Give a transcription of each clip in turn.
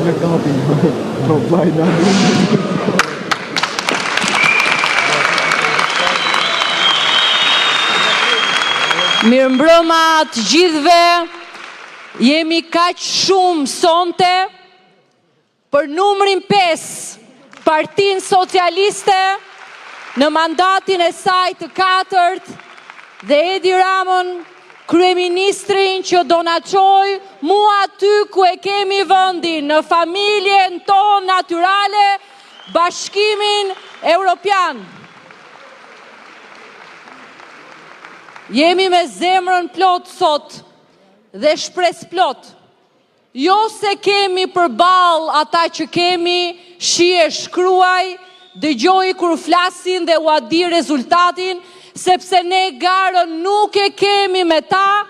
me kapi. Po vajna. Mirëmbrëma të gjithëve, jemi kaq shumë sonte për numrin 5, Partinë Socialiste në mandatin e saj të 4 dhe Edi Ramën, kryeministrin që do na çojë mua aty ku e kemi vendin, në familjen tonë natyrale, Bashkimin Evropian. Jemi me zemrën plot sot dhe shpresë plot. Jo se kemi përballë ata që kemi, shije shkruaj, dëgjoj kur flasin dhe ua di rezultatin, sepse ne garën nuk e kemi me ta,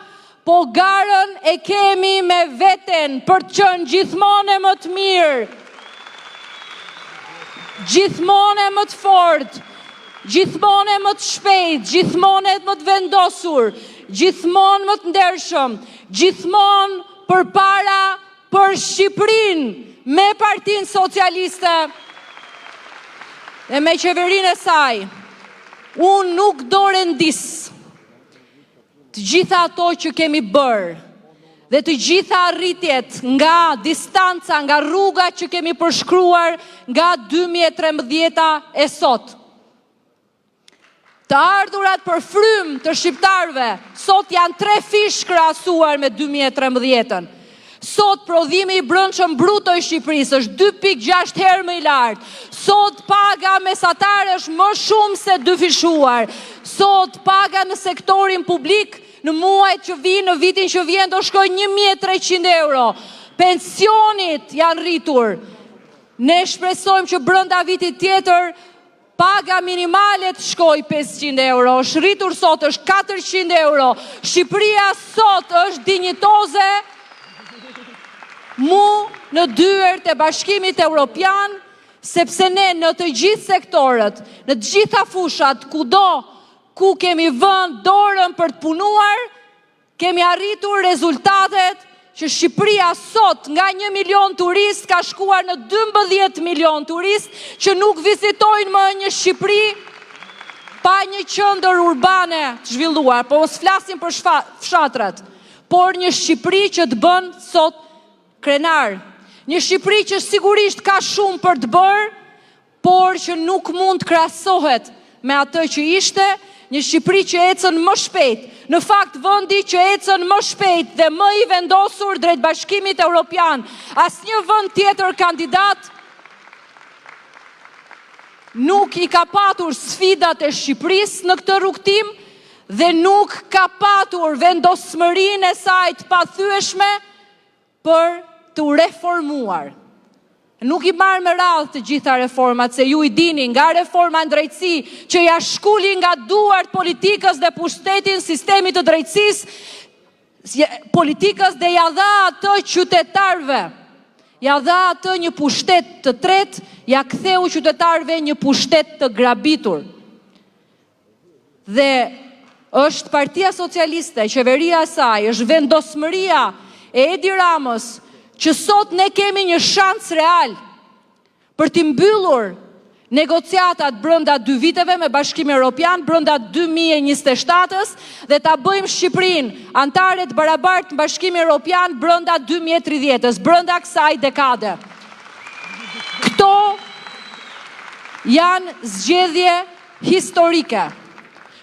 po garën e kemi me veten për të qenë gjithmonë më të mirë, gjithmonë më të fortë, gjithmonë më të shpejt, gjithmonë më të vendosur, gjithmonë më të ndershëm, gjithmonë përpara për Shqipërinë me Partinë Socialiste dhe me qeverinë e saj. Unë nuk do rendis të gjitha ato që kemi bërë dhe të gjitha arritjet nga distanca, nga rruga që kemi përshkruar nga 2013 e sot. Të ardhurat për frym të shqiptarëve, sot janë 3 fish krahasuar me 2013-ën. Sot prodhimi i brendshëm bruto i Shqipërisë është 2.6 herë më i lartë. Sot paga mesatare është më shumë se dyfishuar. Sot paga në sektorin publik në muajt që vinë, në vitin që vjen do shkojë 1.300 euro. Pensionit janë rritur. Ne shpresojmë që brenda vitit tjetër paga minimale të shkojë 500 euro. Është rritur sot, është 400 euro. Shqipëria sot është dinjitoze. Mu në dyert e Bashkimit Evropian, sepse ne në të gjithë sektorët, në të gjitha fushat, kudo ku kemi vënë dorën për të punuar, kemi arritur rezultatet që Shqipëria sot nga 1 milion turist ka shkuar në 12 milion turist që nuk vizitojnë më një Shqipëri pa një qendër urbane të zhvilluar, po mos flasim për fshatrat, por një Shqipëri që të bën sot krenar, një Shqipëri që sigurisht ka shumë për të bërë, por që nuk mund të krahasohet me atë që ishte, një Shqipëri që ecën më shpejt, në fakt vendi që ecën më shpejt dhe më i vendosur drejt Bashkimit Evropian. Asnjë vend tjetër kandidat nuk i ka patur sfidat e Shqipërisë në këtë rrugtim dhe nuk ka patur vendosmërinë e saj të pathyeshme për të reformuar. Nuk i marrë me radhë të gjitha reformat, se ju i dini nga reforma në drejtësi që ja shkulli nga duart politikës dhe pushtetin sistemit të drejtësisë, politikës dhe ja dha atë qytetarëve, ja dha atë një pushtet të tretë, ja ktheu qytetarëve një pushtet të grabitur. Dhe është Partia Socialiste, qeveria e saj, është vendosmëria e Edi Ramës, që sot ne kemi një shans real për t'i mbyllur negociatat brenda 2 viteve me Bashkimin Evropian, brenda 2027-ës, dhe ta bëjmë Shqipërinë antare të barabartë në Bashkimin Evropian brenda 2030-ës, brenda kësaj dekade. Këto janë zgjedhje historike.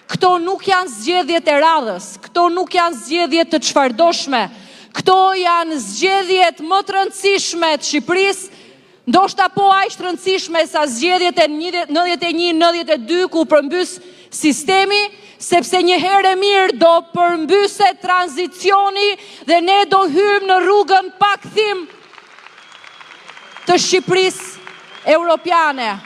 Këto nuk janë zgjedhjet e radhës, këto nuk janë zgjedhjet të çfarëdoshme. Këto janë zgjedhjet më të rëndësishme të Shqipërisë, ndoshta po aq të rëndësishme sa zgjedhjet e 91-92 ku përmbys sistemi, sepse një herë e mirë do përmbyset tranzicioni dhe ne do hyjmë në rrugën pa kthim të Shqipërisë europiane.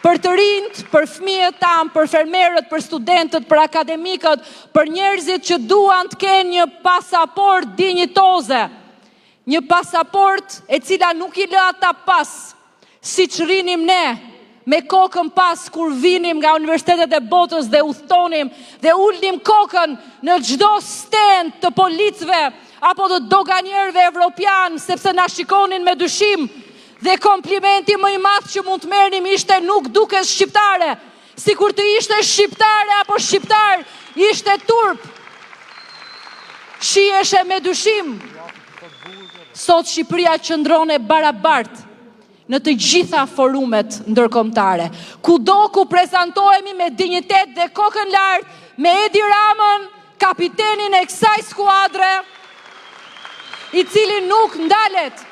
Për të rinjt, për fëmijët tanë, për fermerët, për studentët, për akademikët, për njerëzit që duan të kenë një pasaport dinjitoze, një pasaport e cila nuk i lë ata pas, si që rinim ne, me kokën pas kur vinim nga universitetet e botës dhe udhtonim dhe ulnim kokën në çdo stend të policëve apo të doganierëve evropian, sepse na shikonin me dyshim, dhe komplimenti më i madh që mund të merrnim ishte nuk dukesh shqiptare, sikur të ishte shqiptare apo shqiptar, ishte turp. Shiheshe me dyshim. Sot Shqipëria qëndron e barabartë në të gjitha forumet ndërkombëtare. Kudo ku prezantohemi me dinjitet dhe kokën lart, me Edi Ramën, kapitenin e kësaj skuadre, i cili nuk ndalet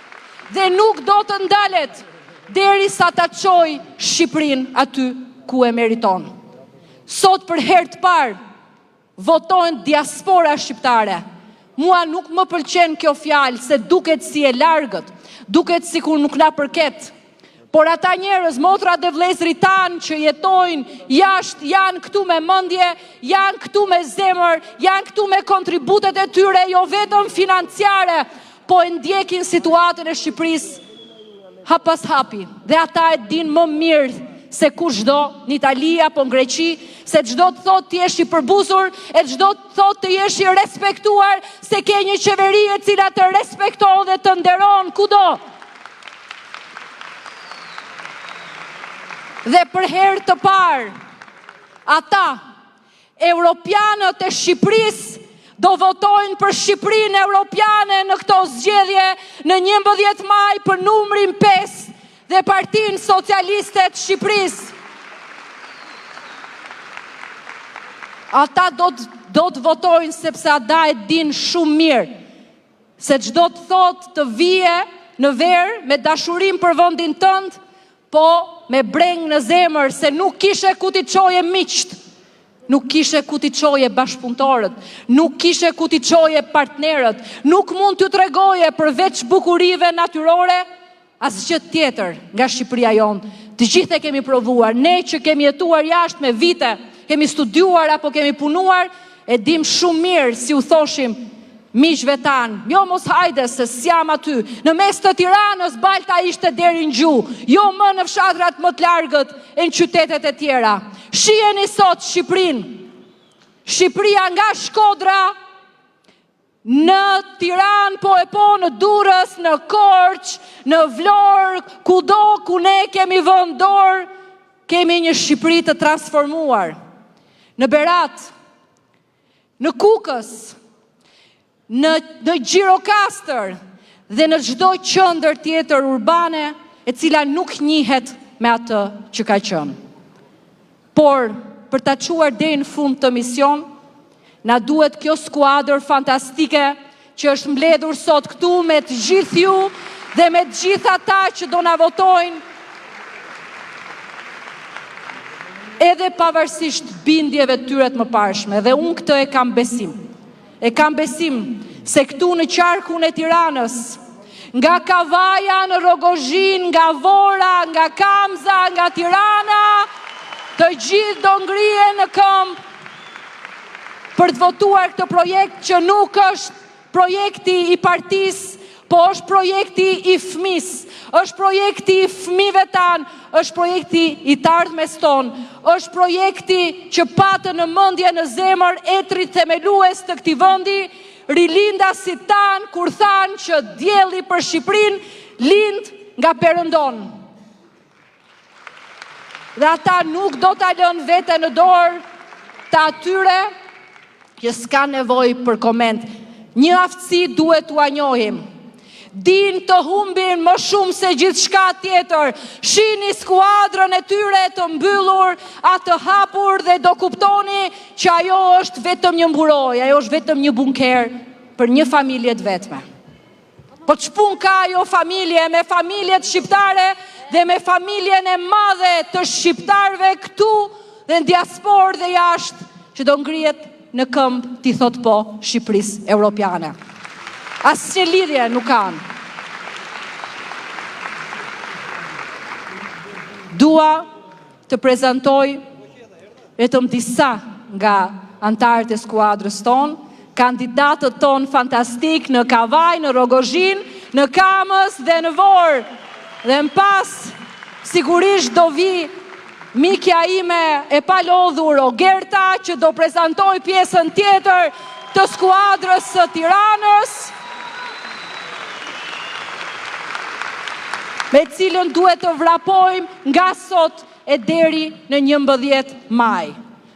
dhe nuk do të ndalet derisa ta çojë Shqipërinë aty ku e meriton. Sot për herë të parë votojnë diaspora shqiptare. Mua nuk më pëlqen kjo fjalë se duket si e largët, duket sikur nuk na përket. Por ata njerëz, motrat dhe vëllezërit tanë që jetojnë jashtë, janë këtu me mendje, janë këtu me zemër, janë këtu me kontributet e tyre, jo vetëm financiare, po e ndjekin situatën e Shqipërisë hap pas hapi. Dhe ata e dinë më mirë se kushdo në Itali apo në Greqi, se çdo të thotë ti jesh i përbuzur, e çdo të thotë të jesh i respektuar, se ke një qeveri e cila të respekton dhe të nderon kudo. Dhe për herë të parë, ata, europianët e Shqipërisë, do votojnë për Shqipërinë europiane në këto zgjedhje në 11 maj për numrin 5 dhe Partinë Socialiste të Shqipërisë. Ata do të votojnë sepse ata e dinë shumë mirë se çdo të thotë të vije në verë me dashurim për vendin tënd, po me breng në zemër se nuk kishe ku t'i çoje miqt, nuk kishe ku t'i çoje bashkëpunëtorët, nuk kishe ku t'i çoje partnerët, nuk mund t'ju tregoje përveç bukurive natyrore asgjë tjetër nga Shqipëria jonë. Të gjithë e kemi provuar, ne që kemi jetuar jashtë me vite, kemi studiuar apo kemi punuar, e dim shumë mirë si u thoshim miqve tanë, jo mos hajde se s'jam aty, në mes të Tiranës Balta ishte deri në gjuhë, jo më në fshatrat më të largët e në qytetet e tjera. Shiheni sot Shqipërinë, Shqipëria nga Shkodra, në Tiranë, po në Durrës, në Korçë, në Vlorë, kudo ku ne kemi vënë dorë, kemi një Shqipëri të transformuar. Në Berat, në Kukës, në Gjirokastër dhe në çdo qendër tjetër urbane e cila nuk njihet me atë që ka qenë. Por për ta çuar deri në fund të mision, na duhet kjo skuadër fantastike që është mbledhur sot këtu me të gjithë ju dhe me të gjithë ata që do na votojnë, edhe pavarësisht bindjeve të tyre të mëparshme. Dhe unë këtë e kam besim. E kam besim se këtu në qarkun e Tiranës, nga Kavaja në Rogozhin, nga Vora, nga Kamza, nga Tirana, të gjithë do ngrihen në këmbë për të votuar këtë projekt që nuk është projekti i partisë, po është projekti i fëmisë, është projekti i fëmijëve tanë, është projekti i të ardhmes tonë, është projekti që patë në mendje në zemër etrit themelues të këtij vendi, rilindasit tanë kur thanë që dielli për Shqipërinë lind nga Perëndon. Dhe ata nuk do ta lënë veten në dorë të atyre që s'ka nevojë për koment. Një aftësi duhet t'ua njohim. Din të humbin më shumë se gjithçka tjetër. Shihni skuadrën e tyre të mbyllur, atë hapur dhe do kuptoni që ajo është vetëm një mburoj, ajo është vetëm një bunker për një familje të vetme. Po ç'pun ka ajo familje me familjet shqiptare dhe me familjen e madhe të shqiptarëve këtu dhe në diasporë dhe jashtë që do ngrihet në këmbë t'i thot po Shqipërisë europiane. Asnjë lidhje nuk kanë. Dua të prezantoj vetëm disa nga antarët e skuadrës tonë, kandidatët tonë fantastik në Kavaj, në Rogozhin, në Kamës dhe në Vorë. Dhe më pas, sigurisht do vi mikja ime e palodhur Ogerta, që do prezantoj pjesën tjetër të skuadrës së Tiranës. me cilën duhet të vrapojmë nga sot e deri në 11 maj.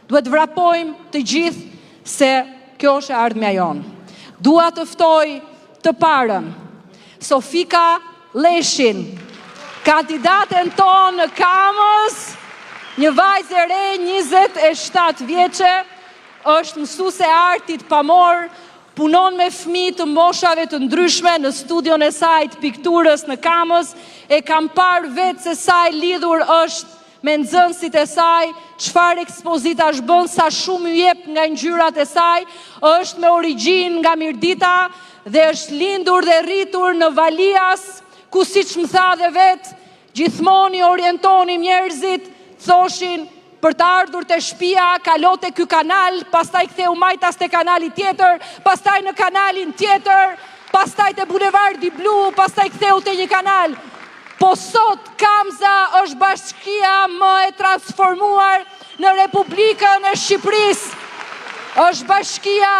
Duhet vrapojmë të gjithë se kjo është e ardhmja jonë. Dua të ftoj të parën, Sofika Leshin, kandidaten tonë në Kamës, një vajzë e re 27 vjeçe, është mësuese e artit pamor, punon me fëmijë të moshave të ndryshme në studion e saj të pikturës në Kamës, e kam parë vetë se sa e lidhur është me nxënësit e saj, çfarë ekspozitash bën, sa shumë ju jep nga ngjyrat e saj, është me origjinë nga Mirdita dhe është lindur dhe rritur në Valias, ku siç më tha dhe vetë, gjithmonë i orientonim njerëzit, thoshin për të ardhur të shtëpia, kalote ky kanal, pastaj ktheu majtas te kanali tjetër, pastaj në kanalin tjetër, pastaj te bulevardi blu, pastaj ktheu te një kanal. Po sot Kamza është bashkia më e transformuar në Republikën e Shqipërisë. Është bashkia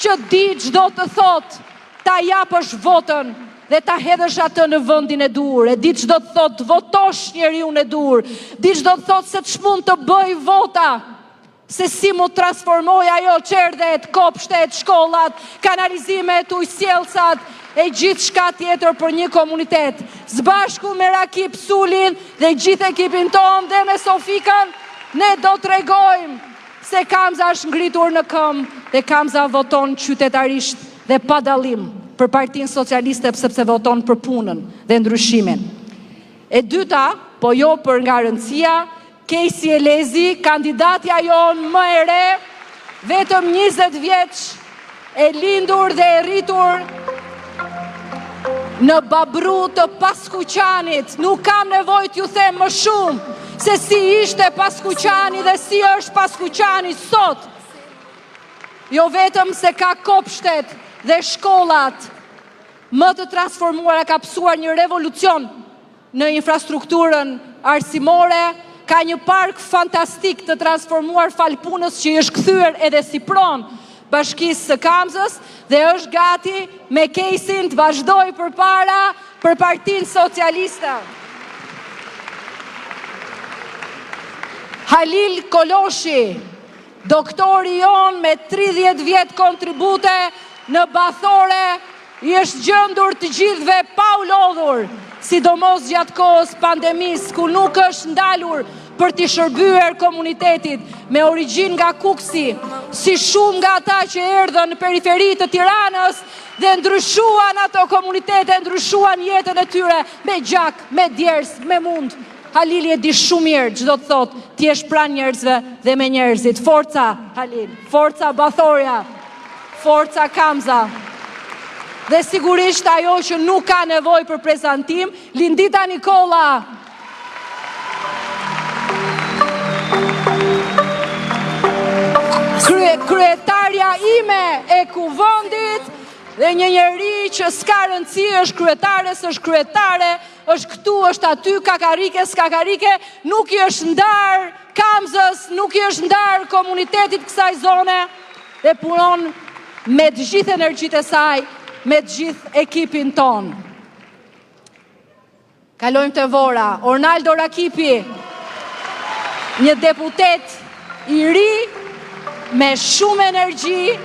që di çdo të thot, ta japësh votën dhe ta hedhësh atë në vendin e dur. E di çdo të thot, votosh njeriu e dur. Di çdo të thot se ç'mund të bëj vota. Se si mu transformoj ajo qerdhet, kopshtet, shkollat, kanalizimet, ujësjellcat, e gjithë shka tjetër për një komunitet. Zbashku me Rakip Sulin dhe gjithë ekipin tonë dhe me Sofikën, ne do të regojmë se Kamza është ngritur në këmbë dhe Kamza voton qytetarisht dhe pa dallim për Partinë Socialiste sepse voton për punën dhe ndryshimin. E dyta, po jo për nga rëndësia, Kejsi Elezi, kandidatja jonë më e re, vetëm 20 vjeç, e lindur dhe e rritur në Babru të Paskuqanit. Nuk kam nevojë t'ju them më shumë se si ishte Paskuqani dhe si është Paskuqani sot. Jo vetëm se ka kopshtet dhe shkollat më të transformuara, ka psuar një revolucion në infrastrukturën arsimore, ka një park fantastik të transformuar falpunës që i është kthyer edhe si pronë bashkisë së Kamzës dhe është gati me Kejsin të vazhdoj përpara për Partinë Socialiste. Halil Koloshi, doktori jon me 30 vjet kontribute në Bathore, i është gjendur të gjithëve pa u lodhur, sidomos gjatë kohës pandemisë, ku nuk është ndalur për t'i shërbyer komunitetit me origjinë nga Kuksi, si shumë nga ata që erdhën në periferi të Tiranës dhe ndryshuan ato komunitete, ndryshuan jetën e tyre me gjak, me djers, me mund. Halili e di shumë mirë, çdo të thotë, ti je pranë njerëzve dhe me njerëzit. Forca Halil, forca Bathoria, forca Kamza. Dhe sigurisht ajo që nuk ka nevojë për prezantim, Lindita Nikolla. Kryetarja ime e kuvendit dhe një njeri që s'ka rëndësi, është kryetare, s'është kryetare, është këtu, është aty, kakarike, s'kakarike, nuk i është ndar Kamzës, nuk i është ndar komunitetit kësaj zone dhe punon me të gjithë energjitë e saj, me të gjithë ekipin ton. Kalojmë të Vora. Ornaldo Rakipi, një deputet i ri, me shumë energji,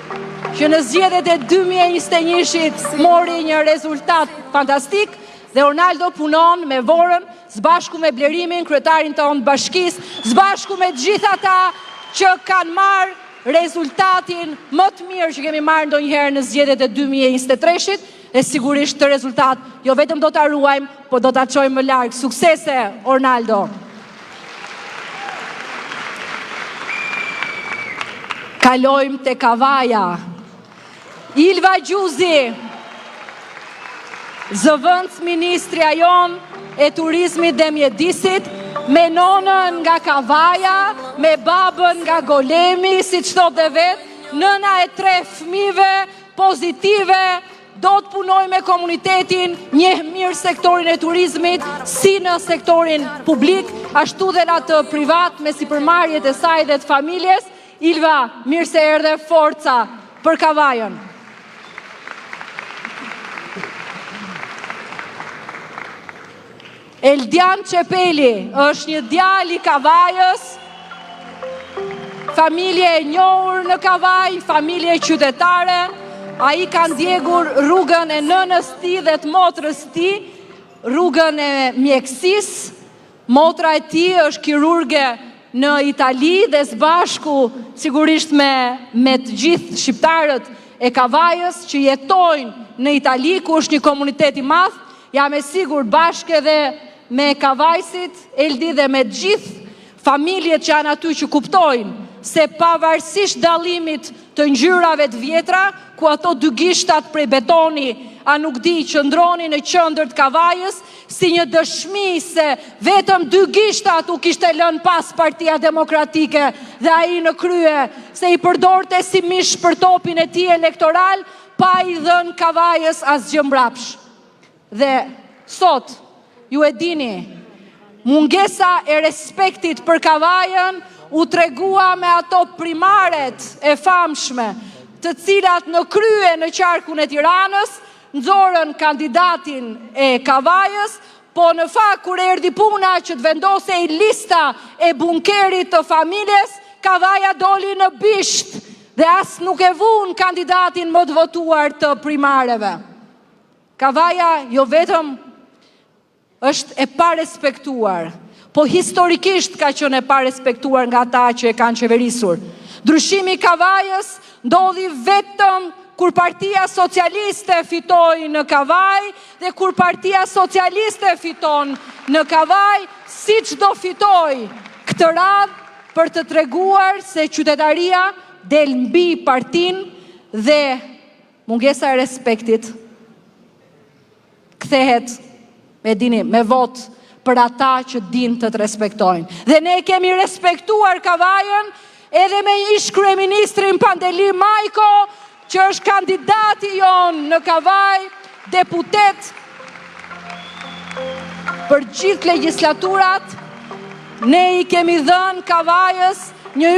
që në zgjedhjet e 2021-shit mori një rezultat fantastik, dhe Ornaldo punon me Vorën, zbashku me Blerimin, kryetarin tonë bashkisë, zbashku me gjithë ata që kanë marrë rezultatin më të mirë që kemi marrë ndonjëherë në zgjedhjet e 2023-shit, e sigurisht të rezultat jo vetëm do ta ruajmë, po do ta çojmë më larg. Suksese, Ornaldo. Kalojmë te Kavaja. Ilva Gjuzi, zëvendës ministrja jon e turizmit dhe mjedisit, me nonën nga Kavaja, me babën nga Golemi, si që thot dhe vetë, nëna e 3 fëmijëve pozitive, do të punoj me komunitetin, njeh mirë sektorin e turizmit, si në sektorin publik, ashtu dhe në atë privat, me sipërmarrjet e saj dhe të familjes. Ilva, mirë se erdhe, forca për Kavajën. Eldian Çepeli është një djalë i Kavajës, familje e njohur në Kavaj, familje qytetare. Ai ka ndjekur rrugën e nënës tij dhe të motrës tij, rrugën e mjekësisë. Motra e tij është kirurge në Itali dhe së bashku sigurisht me të gjithë shqiptarët e Kavajës që jetojnë në Itali, ku është një komunitet i madh, jam e sigurt bashkë edhe me kavajësit, Eldi, dhe me gjithë familjet që janë aty që kuptojnë se pavarësisht dallimit të ngjyrave të vjetra, ku ato dy gishtat prej betoni a nuk di qëndroni në qendër të Kavajës, si një dëshmi se vetëm dy gishtat u kishte lënë pas Partia Demokratike dhe ai në krye, se i përdorte si mish për topin e tij elektoral, pa i dhënë Kavajës asgjë mbrapsh. Dhe sot, ju e dini, mungesa e respektit për Kavajën u tregua me ato primaret e famshme, të cilat në krye në qarkun e Tiranës nxorën kandidatin e Kavajës, po në fakt kur erdhi puna që të vendosej lista e bunkerit të familjes, Kavaja doli në bisht dhe as nuk e vun kandidatin më të votuar të primareve. Kavaja jo vetëm është e pa respektuar, po historikisht ka qenë e pa respektuar nga ata që e kanë qeverisur. Ndryshimi i Kavajës ndodhi vetëm kur Partia Socialiste fitoi në Kavaj dhe kur Partia Socialiste fiton në Kavaj, siç do fitoi këtë radhë për të treguar se qytetaria del mbi partinë dhe mungesa e respektit kthehet me vot për ata që din të respektojnë. Dhe ne kemi respektuar Kavajën edhe me ish kryeministrin Pandeli Majko, që është kandidati jonë në Kavaj, deputet për gjithë legislaturat. Ne i kemi dhënë Kavajës një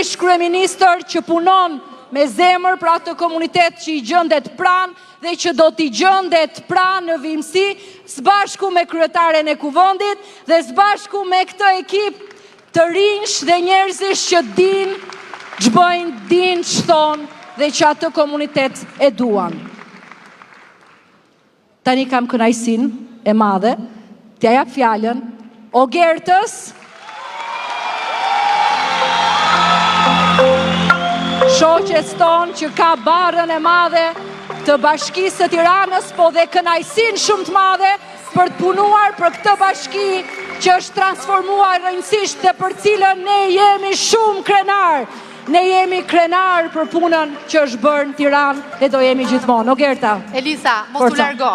ish kryeministër që punon me zemër për atë komunitet që i gjendet pranë dhe që do t'i gjendet pranë në Vimësi, së bashku me kryetaren e kuvendit dhe së bashku me këtë ekip të rinj dhe njerëzish që din ç'bëjnë, din ç'thon dhe që atë komunitet e duan. Tani kam kënaqësinë e madhe t'ja jap fjalën Ogertës, shoqes tonë që ka barrën e madhe të Bashkisë së Tiranës, po dhe kënaqësinë shumë të madhe për të punuar për këtë bashki që është transformuar rëndësisht dhe për cilën ne jemi shumë krenar. Ne jemi krenar për punën që është bërë në Tiranë dhe do jemi gjithmonë. Ogerta. Elisa, mos u largo.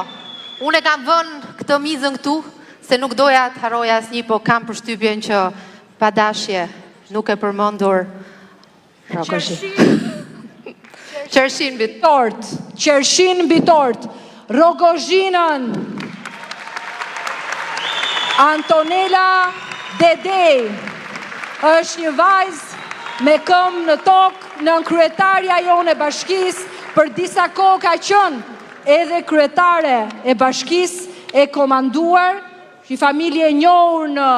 Unë kam vënë këtë mizën këtu, se nuk doja të harroja asnjë, po kam përshtypjen që pa dashje nuk e përmendur Qershin mbi tort. Qershin mbi tort. Rogozhinën. Antonela Dedej është një vajzë me këmbë në tokë, në kryetarja jonë e bashkisë, për disa kohë ka qenë edhe kryetare e bashkisë, e komanduar, një familje e njohur në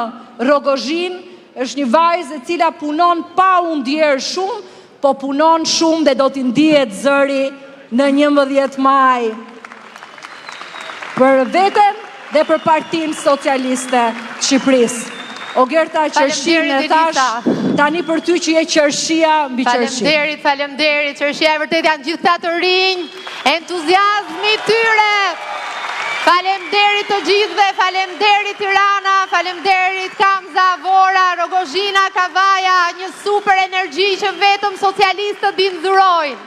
Rogozhin, është një vajzë e cila punon pa u ndjerë shumë, po punon shumë dhe do t'i ndihet zëri në 11 maj. Për veten dhe për Partinë Socialiste të Shqipërisë. Ogerta, Qershin e thash, tani për ty që je qershia mbi qershi. Faleminderit, qershia e vërtet janë gjithë të rinj, entuziazmi tyre. Faleminderit të gjithëve, faleminderit Tirana, faleminderit Kamza, Vora, Rogozhina, Kavaja, një super energji që vetëm socialistët bindzurojnë.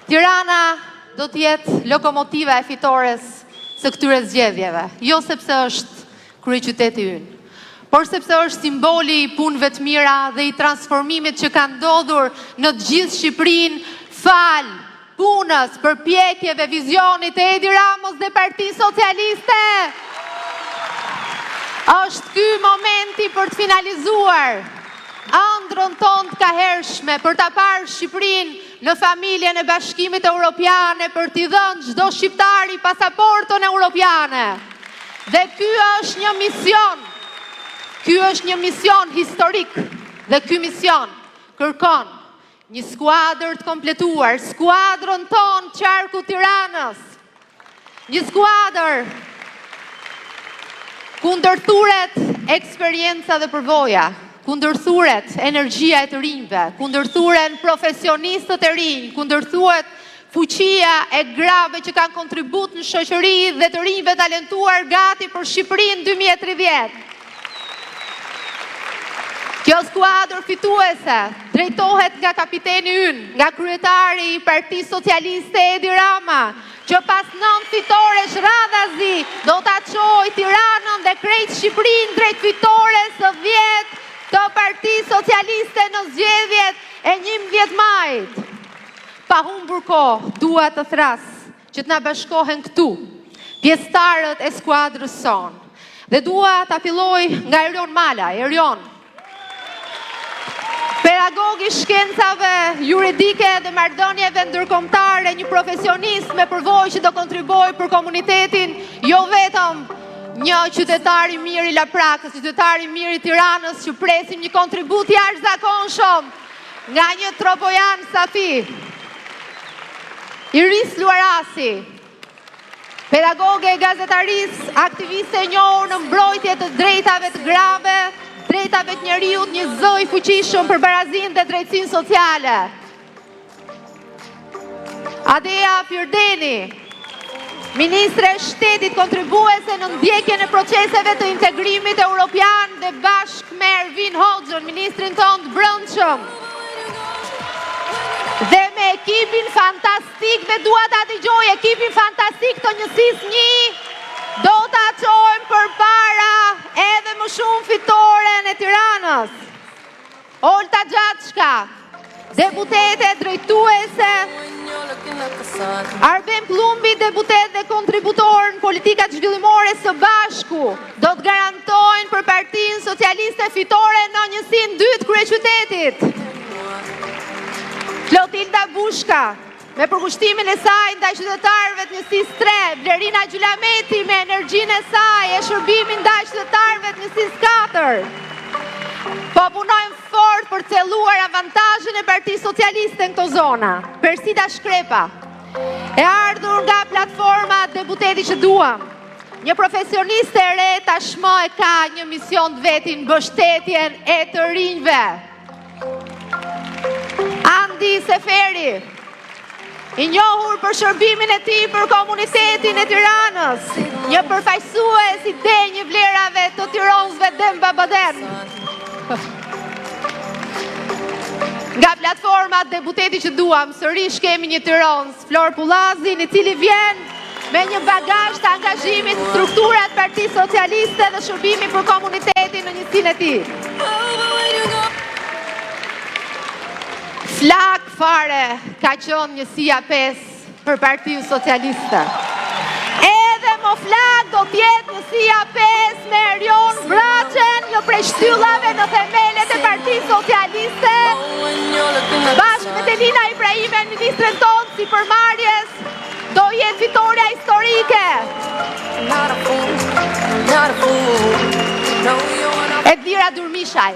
Tirana do t'jetë lokomotiva e fitores së këtyre zgjedhjeve, jo sepse është kryeqyteti ynë, por sepse është simboli i punëve të mira dhe i transformimit që ka ndodhur në të gjithë Shqipërinë fal punës, përpjekjeve, vizionit e Edi Ramos dhe Partisë Socialiste. Është ky momenti për të finalizuar ëndrrën tonë të kahershme, për ta parë Shqipërinë në familjen e Bashkimit Evropiane për t'i dhënë çdo shqiptari pasaportën europiane. Dhe ky është një mision historik dhe ky mision kërkon një skuadër të kompletuar, skuadrën tonë qarku Tiranës. Një skuadër ku ndërthuret eksperjenca dhe përvoja, ku ndërthuret energjia e të rinjve, ku ndërthuren profesionistët e rinj, ku ndërthuret fuqia e grave që kanë kontribut në shoqëri dhe të rinjve talentuar gati për Shqipërinë 2030. Kjo skuadër fituese drejtohet nga kapiteni ynë, nga kryetari i Partisë Socialiste Edi Rama, që pas 9 fitoresh radhazi do ta çojë Tiranën dhe krejt Shqipërinë drejt fitores së 10 të Partisë Socialiste në zgjedhjet e 11 majit. Pa humbur kohë, dua të thras që të na bashkohen këtu pjesëtarët e skuadrës son. Dhe dua ta filloj nga Erion Mala. Erion, pedagogi shkencave juridike dhe marrëdhënieve ndërkombëtare, një profesionist me përvojë që do kontribuojë për komunitetin, jo vetëm një qytetar i mirë i Laprakës, qytetar i mirë i Tiranës, që presim një kontribut jashtëzakonshëm nga një tropojan safi. Iris Luarasi, pedagoge e gazetaris, aktiviste e njohur në mbrojtje të drejtave të grave, drejtave të njeriut, një zë i fuqishëm për barazin dhe drejtësinë sociale. Adea Firdeni, ministre e shtetit kontribuese në ndjekjen e proceseve të integrimit europian dhe bashkë me Ervin Hoxhën, ministrin tonë të brendshëm. Dhe me ekipin fantastik, dhe dua ta dëgjoj, ekipin fantastik të njësisë 1, do ta çojmë përpara edhe më shumë fitoren e Tiranës. Olta Gjatshka, deputete drejtuese, Arben Plumbi, deputet dhe kontributor në politikat zhvillimore së bashku, do të garantojnë për Partinë Socialiste fitore në njësinë 2 të kryeqytetit. Klotilda Bushka, me përkushtimin e saj ndaj qytetarëve të njësisë 3, Blerina Gjulameti me energjinë e saj e shërbimin ndaj qytetarëve të njësisë 4. Po punojmë fort për të celluar avantazhin e Partisë Socialiste në këto zona. Persida Shkrepa, e ardhur nga platforma Deputeti që duam, një profesioniste e re tashmë e ka një mision të vetin, mbështetjen e të rinjve. Andi Seferi, i njohur për shërbimin e tij për komunitetin e Tiranës, një përfaqësues i denjë vlerave të tironësve Demba Baden. Nga platforma Deputeti që duam, sërish kemi një tironës, Flor Pullazin, i cili vjen me një bagazh të angazhimit në strukturat Partisë Socialiste dhe shërbimi për komunitetin në njësinë e tij. Flak fare ka qenë njësia 5 për Partinë Socialiste. Edhe më flak do t'jetë njësia 5 me Erion Vraçen, një prej shtyllave në themelet e Partisë Socialiste, bashkë me Telina Ibrahimen, ministren tonë si përmarrjes, do jetë fitoria historike. Edvira Durmishaj,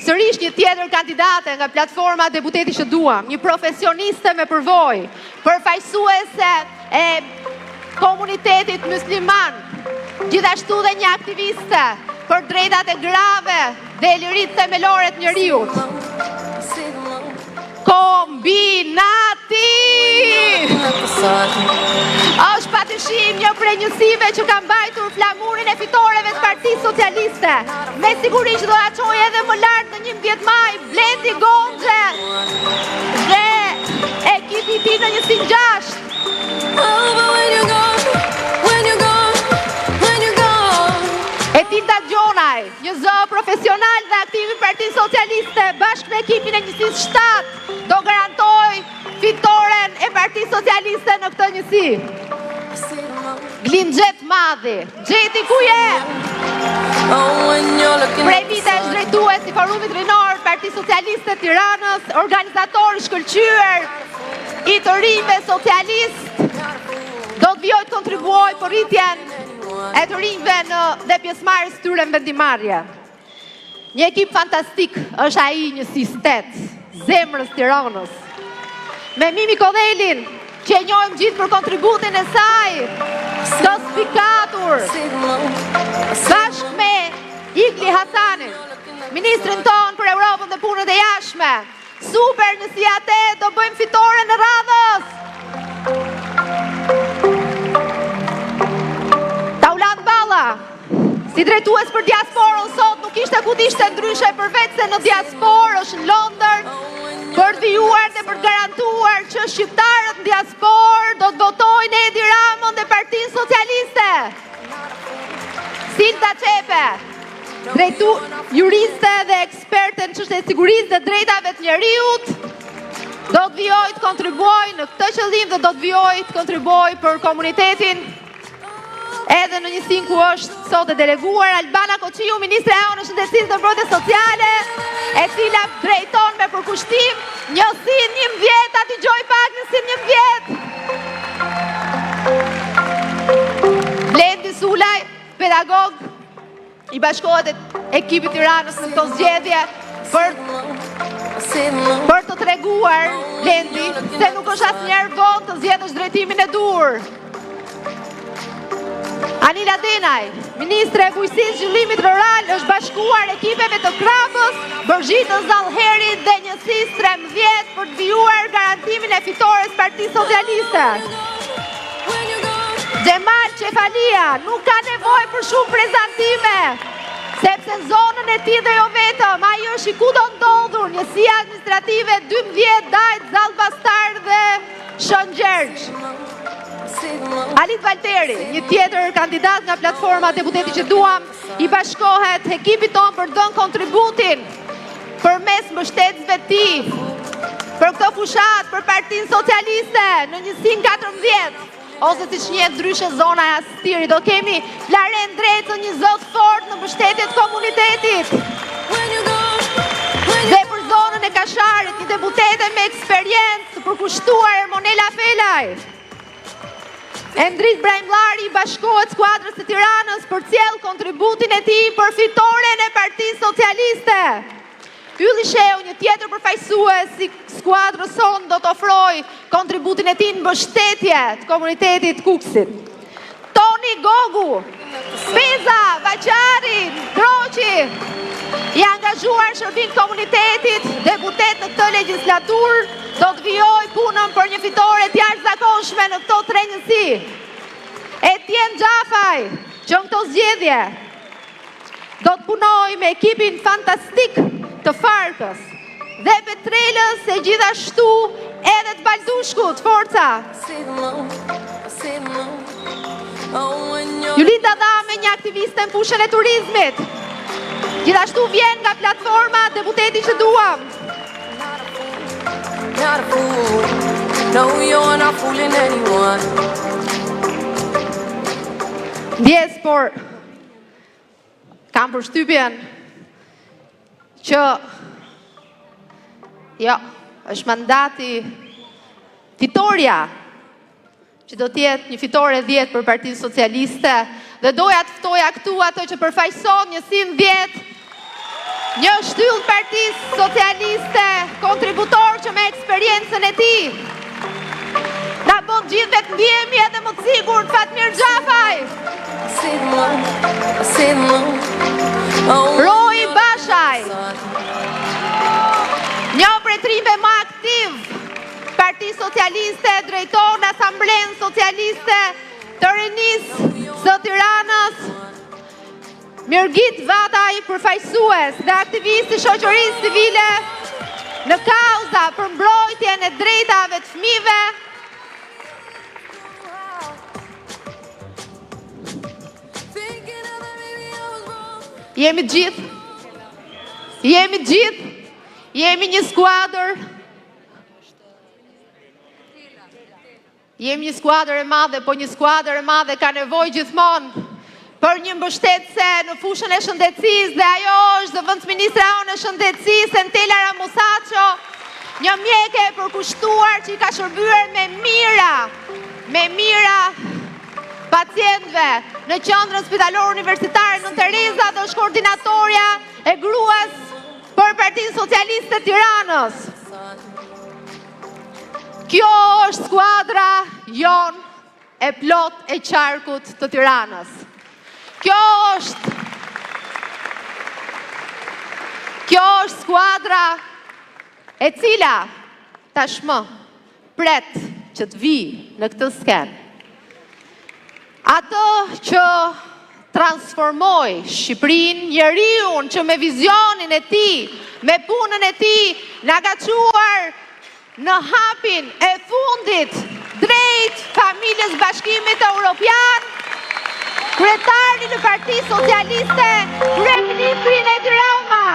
sërish një tjetër kandidate nga platforma Deputeti që duam, një profesioniste me përvojë, përfaqësuese e komunitetit musliman, gjithashtu dhe një aktiviste për drejtat e grave dhe liritë themelore të njeriut. Kombinati! Është patyshim një prej njësive që ka mbajtur flamurin e fitoreve të Partisë Socialiste. Me siguri që do ta çojë edhe më lart në 11 maj, Blendi Gonxhe dhe ekipi i tij në njësinë 6. Etilda Gjonaj, një zë profesional dhe aktiv i Partisë Socialiste, bashkë me ekipin e njësisë 7, do garantoj fitoren e Partisë Socialiste në këtë njësi. Glimxhet Madhi, Gjeti ku je? Prej vitesh drejtues i forumit rinor Partisë Partisë Socialiste Tiranës, organizator shkëlqyer i të rinjve socialist, do të vjoj të kontribuoj për rritjen e të rinjve dhe pjesëmarrjes tyre në vendimarrje. Një ekip fantastik është ai një sistet, zemrës Tiranës. Me Mimi Kodhelin, që e njohim gjithë për kontributin e saj, të spikatur, bashkë me Igli Hasanin, ministrin tonë për Europën dhe punët e jashtme. Super, në si atë do bëjmë fitore në radhës. Taulan Balla, si drejtues për diasporën sot nuk ishte ku t'ishte ndryshe përveç se në diasporë është në Londër për të vijuar dhe për të garantuar që shqiptarët në diasporë do të votojnë Edi Ramon dhe Partinë Socialiste. Silta Çepe, juriste dhe eksperte në çështje sigurisë dhe drejtave të njeriut, do të vijoj të kontribuoj në këtë qëllim dhe do të vijoj të kontribuoj për komunitetin edhe në njësinë ku është sot e deleguar Albana Koqiu, ministre e në shëndetësisë dhe mbrojtjes sociale, e cila drejton me përkushtim njësinë 11, a dëgjoj pak njësinë 11. Blendi Sulaj, pedagog, i bashkohet ekipit Tiranës në këto zgjedhje për të treguar Blendi se nuk është asnjëherë vonë të zgjedhësh drejtimin e dur. Anila Denaj, ministre e bujqësisë zhvillimit rural, është bashkuar ekipeve të Krapës, Bërgjitës Zallherit dhe njësisë 13 për të vijuar garantimin e fitores Partisë Socialiste. Xhemal Qefalia nuk ka nevojë për shumë prezantime, sepse zonën e tij dhe jo vetëm, ai është i kudo ndodhur, njësia administrative 12 Dajt, Zallbastar dhe Shëngjergj. Alit Valteri, një tjetër kandidat nga platforma Deputeti që duam, i bashkohet ekipit tonë për të dhënë kontributin përmes mbështetësve të tij për këtë fushat për Partinë Socialiste në njësinë 14. Ose si që njetë ndryshe zona e Astirit, do kemi Flaren Drecë, një zot fort në mbështetje të komunitetit. Dhe për zonën e Kasharit, një deputete me eksperiencë të përkushtuar Ermonela Felaj. Endrit Brajmllari bashkohet skuadrës të Tiranës për cjell kontributin e tij për fitoren e Partisë Socialiste. Ylli Sheu, një tjetër përfaqësues si skuadrës sonë, do të ofroj kontributin e tij në mbështetje të komunitetit Kuksit. Toni Gogu, Peza, Vaqari, Droqi, i angazhuar shërbim të komunitetit, deputet në këtë legjislaturë, do të vijoj punën për një fitore të jashtëzakonshme në këto 3 njësi. Etien Gjafaj, që në këto zgjedhje do të punoj me ekipin fantastik të Farkës dhe Petrelës e gjithashtu edhe të Baldushkut, forca. Julita Dhame, një aktiviste në fushën e turizmit, gjithashtu vjen nga platforma Deputeti që duam. Not a fool, no you're not fooling anyone. Ndjes, por kam përshtypjen që jo, është mandati fitoria që do t'jetë një fitore 10 për Partinë Socialiste dhe doja të ftoja këtu ato që përfaqëson njësinë 10, një shtyllë Partisë Socialiste, kontributor që me eksperiencën e tij na bën gjithve të ndihemi edhe më të sigurt. Fatmir Gjafaj, Roy Bashaj, një prej trimve më aktiv Partisë Socialiste, drejtor në Asamblenë Socialiste të Rinisë së Tiranës, Mirgit Vataj, përfaqësues dhe aktivist i shoqërisë civile në kauza për mbrojtjen e drejtave të fëmijëve. Jemi gjithë, jemi një skuadër, jemi një skuadër e madhe, po një skuadër e madhe ka nevojë gjithmonë për një mbështetëse në fushën e shëndetësisë dhe ajo është zëvendësministra e shëndetësisë Entela Ramusaço, një mjeke e përkushtuar që i ka shërbyer me mira pacientëve në qendrën spitalore universitare Nën Tereza dhe është koordinatorja e gruas për Partinë Socialiste të Tiranës. Kjo është skuadra jon e plot e qarkut të Tiranës. Kjo është skuadra e cila tashmë pret që të vi në këtë skenë. Atë që transformoi Shqipërinë, njeriun që me vizionin e tij, me punën e tij, na ka çuar në hapin e fundit drejt familjes Bashkimit Evropian, kryetari në Partinë Socialiste, kryeministri Edi Rama.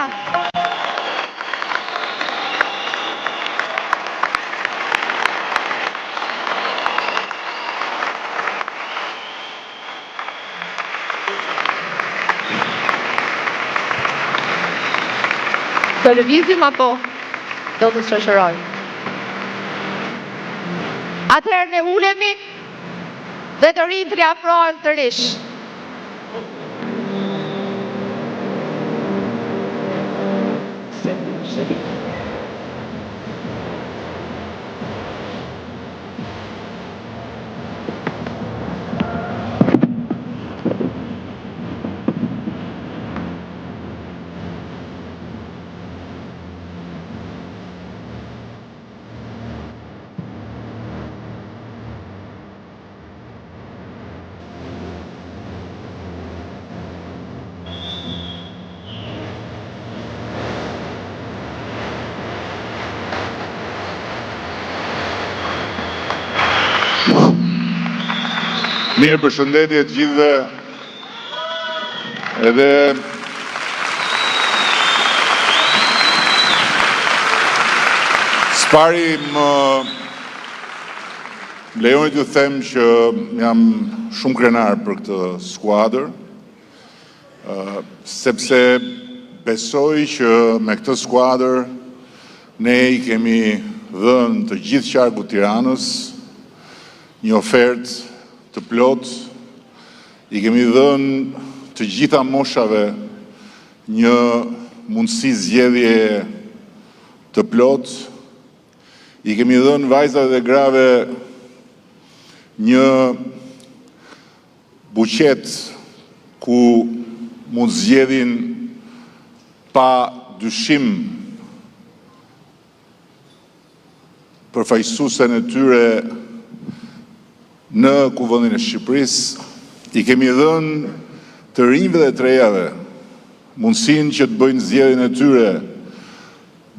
Do lëvizim apo do të shoqërojmë? Atëherë ne ulemi dhe të rinjtë riafrohen të rish. Mirë, përshëndetje të gjithëve. Edhe spari më lejoni t'ju them që jam shumë krenar për këtë skuadër, sepse besoj që me këtë skuadër ne i kemi dhënë të gjithë qarkut Tiranës një ofertë të plot, i kemi dhënë të gjitha moshave një mundësi zgjedhje të plot, i kemi dhënë vajzave dhe grave një buqet ku mund zgjedhin pa dyshim përfaqësuesen e tyre në Kuvendin e Shqipërisë, i kemi dhënë të rinjve dhe të rejave mundësinë që të bëjnë zgjedhjen e tyre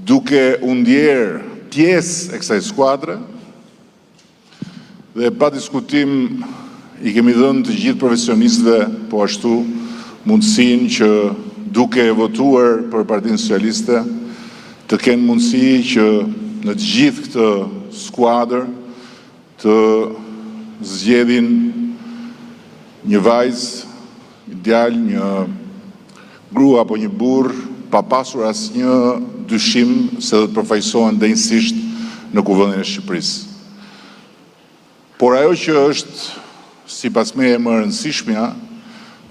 duke u ndjerë pjesë e kësaj skuadre dhe pa diskutim i kemi dhënë të gjithë profesionistëve po ashtu mundësinë që duke votuar për Partinë Socialiste të kenë mundësi që në të gjithë këtë skuadër të zgjedhin një vajzë, një djalë, një grua apo një burr, pa pasur asnjë dyshim se do të përfaqësohen drejtësisht në Kuvendin e Shqipërisë. Por ajo që është sipas meje më e rëndësishmja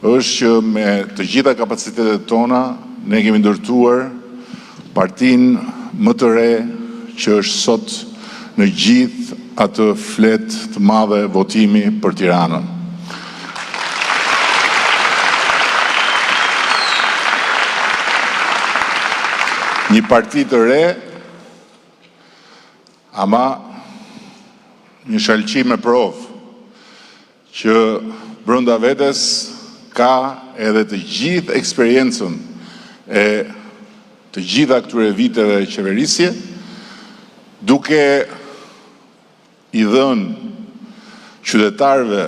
është që me të gjitha kapacitetet tona ne kemi ndërtuar partinë më të re që është sot në gjithë atë fletë të madhe votimi për Tiranën. Një parti të re, ama një shalqi me provë, që brenda vetes ka edhe të gjithë eksperiencën e të gjitha këtyre viteve qeverisje, duke i dhënë qytetarëve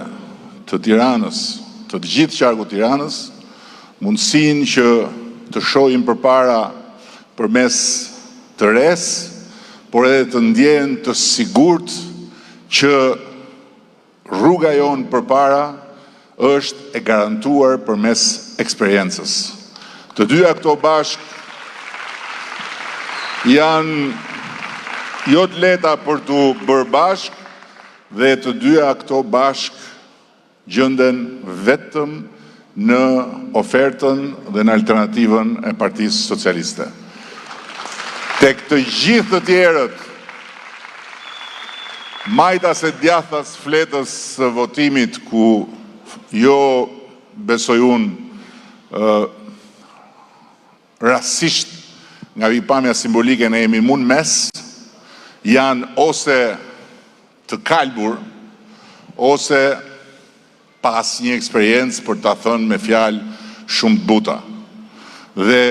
të Tiranës, të gjithë qarkut Tiranës, mundësinë që të shohin përpara përmes të res, por edhe të ndjehen të sigurt që rruga jonë përpara është e garantuar përmes eksperiencës. Të dyja këto bashk janë jo të lehta për të bërë bashk dhe të dyja këto bashk gjenden vetëm në ofertën dhe në alternativën e Partisë Socialiste. Tek të gjithë të tjerët, majtas e djathtas fletës së votimit ku jo besoj unë rastisht nga pikpamja simbolike ne jemi mund mes, janë ose të kalbur, ose pas një eksperiencë për ta thënë me fjalë shumë të buta. Dhe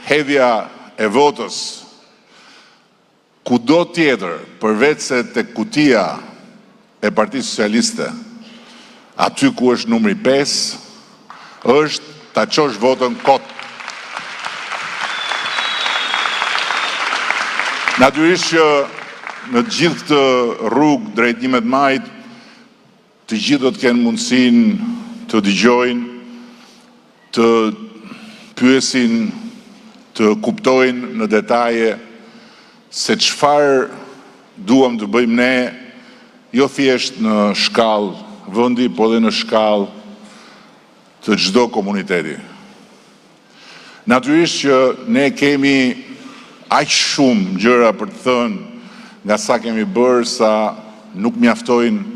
hedhja e votës kudo tjetër, përveç se tek kutia e Partisë Socialiste, aty ku është numri 5, është ta çosh votën kot. Natyrisht që në gjithë këtë rrugë drejt 11 majit, të gjithë do të kenë mundësinë të dëgjojnë, të pyesin, të kuptojnë në detaje se çfarë duam të bëjmë ne, jo thjesht në shkallë vendi, por edhe në shkallë të çdo komuniteti. Natyrisht që ne kemi aq shumë gjëra për të thënë nga sa kemi bërë, sa nuk mjaftojnë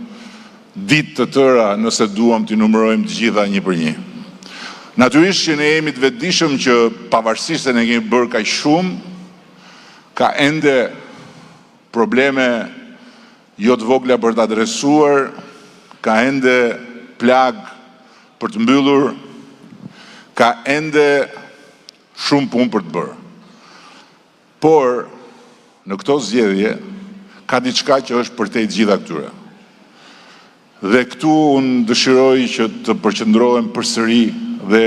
ditë të tëra nëse duam t'i numërojmë të gjitha një për një. Natyrisht që ne jemi të vetëdijshëm që pavarësisht se ne kemi bërë kaq shumë, ka ende probleme jo të vogla për të adresuar, ka ende plagë për të mbyllur, ka ende shumë punë për të bërë. Por në këto zgjedhje ka diçka që është përtej të gjitha këtyre. Dhe këtu unë dëshiroj që të përqendrohem përsëri dhe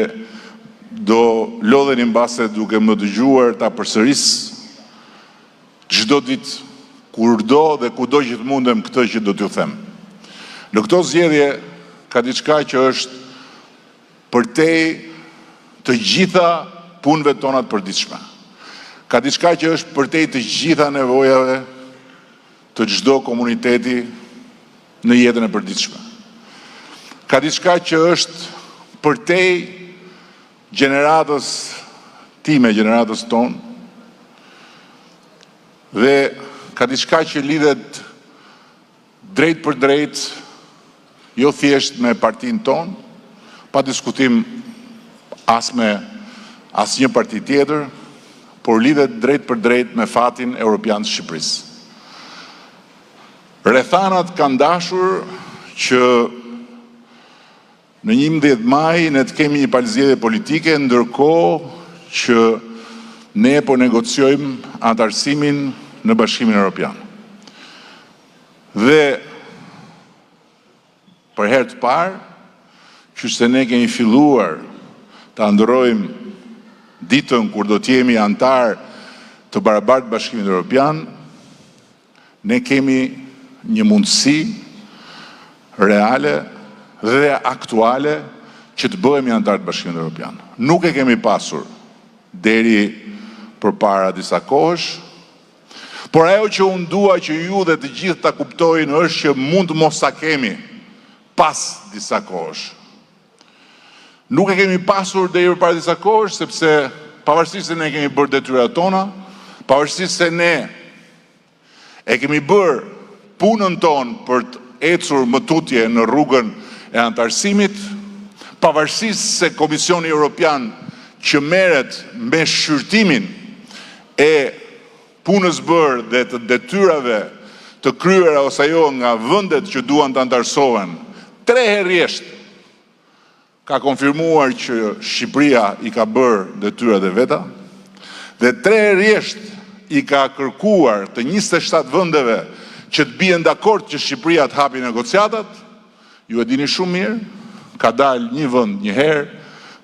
do lodheni mbase duke më dëgjuar ta përsëris çdo ditë kurdo dhe kudo që të mundem këtë që do t'ju them. Në këto zgjedhje ka diçka që është përtej të gjitha punëve tona të përditshme. Ka diçka që është përtej të gjitha nevojave të çdo komuniteti në jetën e përditshme. Ka diçka që është përtej gjeneratës time, gjeneratës tonë, dhe ka diçka që lidhet drejt për drejt, jo thjesht me partinë tonë, pa diskutim as me asnjë parti tjetër, por lidhet drejt për drejt me fatin evropian të Shqipërisë. Rrethanat kanë dashur që në 11 maj ne të kemi një palëzgjedhje politike, ndërkohë që ne po negociojmë antarësimin në Bashkimin Evropian. Dhe për herë të parë, që se ne kemi filluar të ndërrojmë ditën kur do t'jemi antar të barabartë Bashkimit Evropian, ne kemi një mundësi reale dhe aktuale që të bëhemi antar të Bashkimit Evropian. Nuk e kemi pasur deri përpara disa kohësh, por ajo që unë dua që ju dhe të gjithë ta kuptojnë është që mund të mos sa kemi pas disa kohësh. Nuk e kemi pasur deri përpara disa kohësh, sepse pavarësisht se ne kemi bërë detyrat tona, pavarësisht se ne e kemi bërë punën tonë për të ecur më tutje në rrugën e antarësimit, pavarësisht se Komisioni Evropian që merret me shqyrtimin e punës bërë dhe të detyrave të kryera ose jo nga vendet që duan të antarësohen, 3 herë rresht ka konfirmuar që Shqipëria i ka bërë detyrat e veta, dhe 3 herë rresht i ka kërkuar të 27 vendeve që të bien dakord që Shqipëria të hapi negociatat. Ju e dini shumë mirë, ka dalë një vend një herë,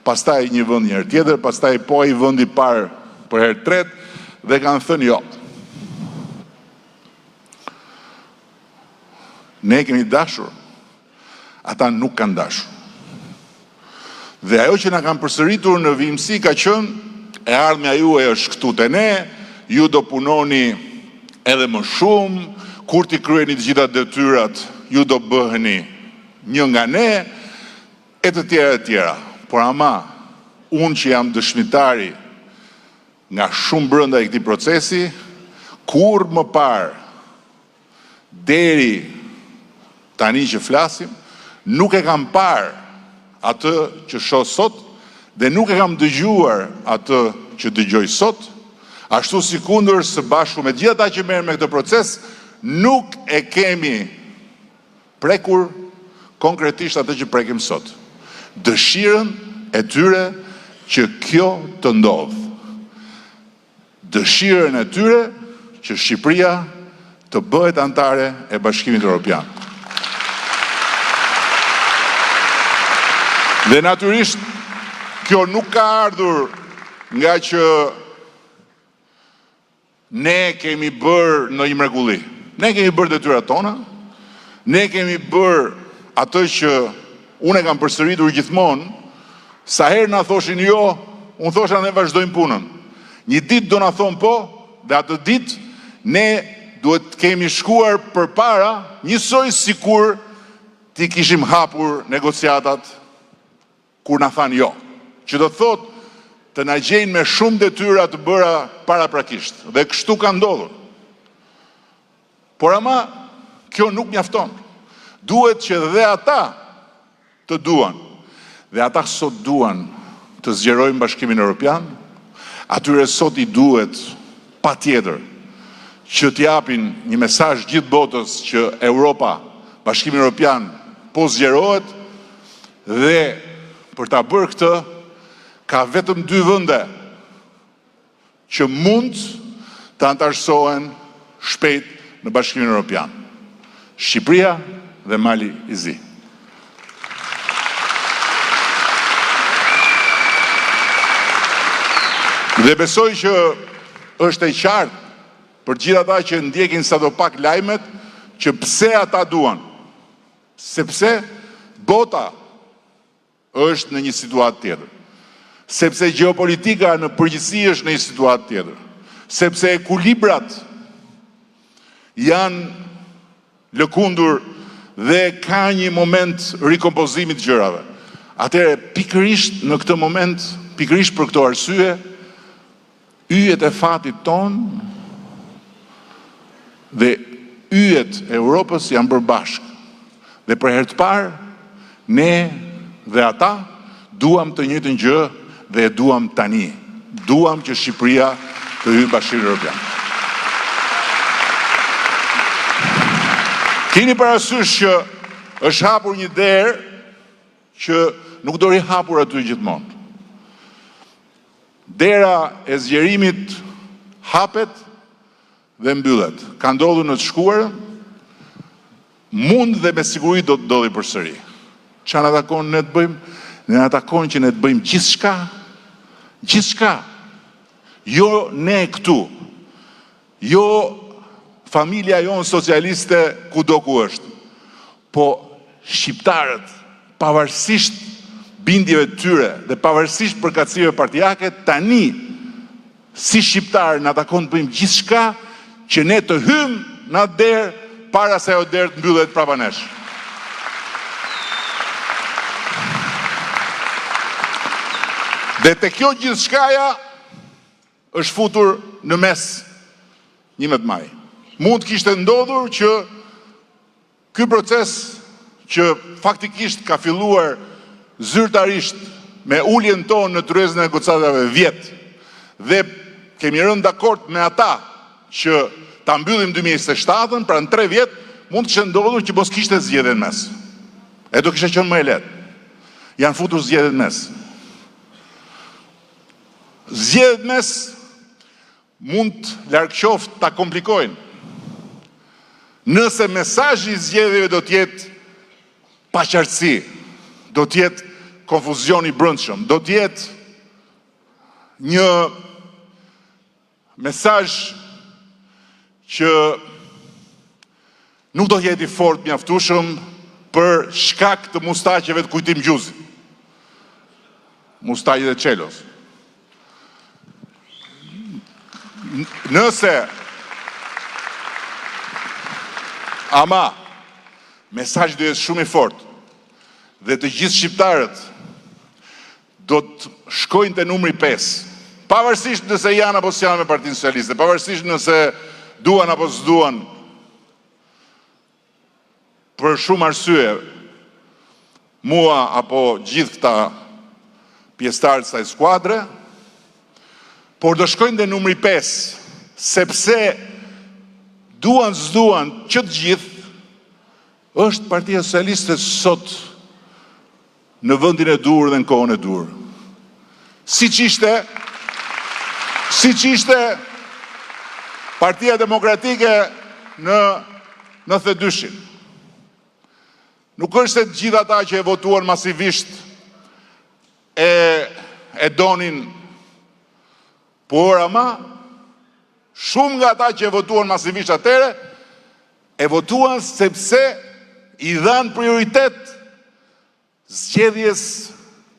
pastaj një vend një herë tjetër, pastaj po ai vendi i parë për herë tretë, dhe kanë thënë jo. Ne kemi dashur, ata nuk kanë dashur. Dhe ajo që na kanë përsëritur në vimësi ka qenë e ardhmja juaj është këtu te ne, ju do punoni edhe më shumë, kur t'i kryeni të gjitha detyrat, ju do bëheni një nga ne, e të tjera e tjera. Por ama, unë që jam dëshmitari nga shumë brenda i këtij procesi, kur më parë, deri tani që flasim, nuk e kam parë atë që shoh sot, dhe nuk e kam dëgjuar atë që dëgjoj sot, ashtu si kundër së bashku me gjithë ata që merren me këtë proces, nuk e kemi prekur konkretisht atë që prekim sot. Dëshirën e tyre që kjo të ndodhë. Dëshirën e tyre që Shqipëria të bëhet antare e Bashkimit Evropian. Dhe natyrisht, kjo nuk ka ardhur nga që ne kemi bërë në një mrekulli. Ne kemi bërë detyrat tona, ne kemi bërë atë që unë e kam përsëritur gjithmonë, sa herë na thoshin jo, unë thosha ne vazhdojmë punën. Një ditë do na thonë po, dhe atë ditë ne duhet kemi shkuar përpara njësoj sikur ti kishim hapur negociatat kur na thanë jo. Që do thotë të na gjejnë me shumë detyra të bëra paraprakisht. Dhe kështu ka ndodhur. Por ama, kjo nuk mjafton. Duhet që dhe ata të duan. Dhe ata sot duan të zgjerojnë Bashkimin Evropian, atyre sot i duhet pa tjetër që t'japin një mesazh gjithë botës që Europa, Bashkimi Evropian, po zgjerohet, dhe për ta bërë këtë, ka vetëm 2 vende që mund të antarësohen shpejt në Bashkimin Evropian. Shqipëria dhe Mali i Zi. Dhe besoj që është e qartë për gjithë ata që ndjekin sadopak lajmet që pse ata duan. Sepse bota është në një situatë tjetër. Sepse geopolitika në përgjithësi është në një situatë tjetër. Sepse ekuilibrat janë lëkundur dhe ka një moment rikompozimit të gjërave. Atëherë pikërisht në këtë moment, pikërisht për këto arsye, yjet e fatit ton dhe yjet e Europës janë bërë bashkë. Dhe për herë të parë, ne dhe ata duam të njëjtën gjë dhe e duam tani. Duam që Shqipëria të hyjë në Bashkimin Evropian. Keni parasysh që është hapur një derë që nuk do ri hapur aty gjithmonë. Dera e zgjerimit hapet dhe mbyllet. Ka ndodhur në të shkuarën, mund dhe me siguri do të ndodhi përsëri. Çfarë na takon ne të bëjmë? Ne na takon që ne të bëjmë gjithçka. Jo ne këtu. Jo familja jonë socialiste kudo ku është. Po shqiptarët, pavarësisht bindjeve të tyre dhe pavarësisht përkatësive partijake, tani si shqiptarë na takon të bëjmë gjithçka që ne të hymë në atë derë para se ajo derë të mbyllet prapa nesh. Dhe te kjo gjithçkaja është futur në mes 11 maj. Mund kishte ndodhur që ky proces që faktikisht ka filluar zyrtarisht me uljen tonë në tryezën e negociatave vjet dhe kemi rënë dakord me ata që ta mbyllim 2027-ën, pra në 3 vjet, mund të kishte ndodhur që mos kishte zgjedhje në mes. E do kishte qenë më e lehtë. Janë futur zgjedhjet në mes. Zgjedhjet në mes mund larg qoftë ta komplikojnë. Nëse mesazhi i zgjedhjeve do të jetë paqartësi, do të jetë konfuzion i brendshëm, do të jetë një mesazh që nuk do të jetë i fortë mjaftueshëm për shkak të mustaqeve të Kujtim Gjuzi. Mustaji dhe Çelos. Nëse ama mesazhi do jetë shumë i fortë dhe të gjithë shqiptarët do të shkojnë te numri 5, pavarësisht nëse janë apo s'janë me Partinë Socialiste, pavarësisht nëse duan apo s'duan, për shumë arsye, mua apo gjithë këta pjesëtarët e kësaj skuadre, por do shkojnë te numri 5, sepse duan s'duan që të gjithë, është Partia Socialiste sot në vendin e dur dhe në kohën e dur. Siç ishte Partia Demokratike në 92-shin. Nuk është se të gjithë ata që e votuan masivisht e donin, por ama shumë nga ata që e votuan masivisht atëre e votuan sepse i dhanë prioritet zgjedhjes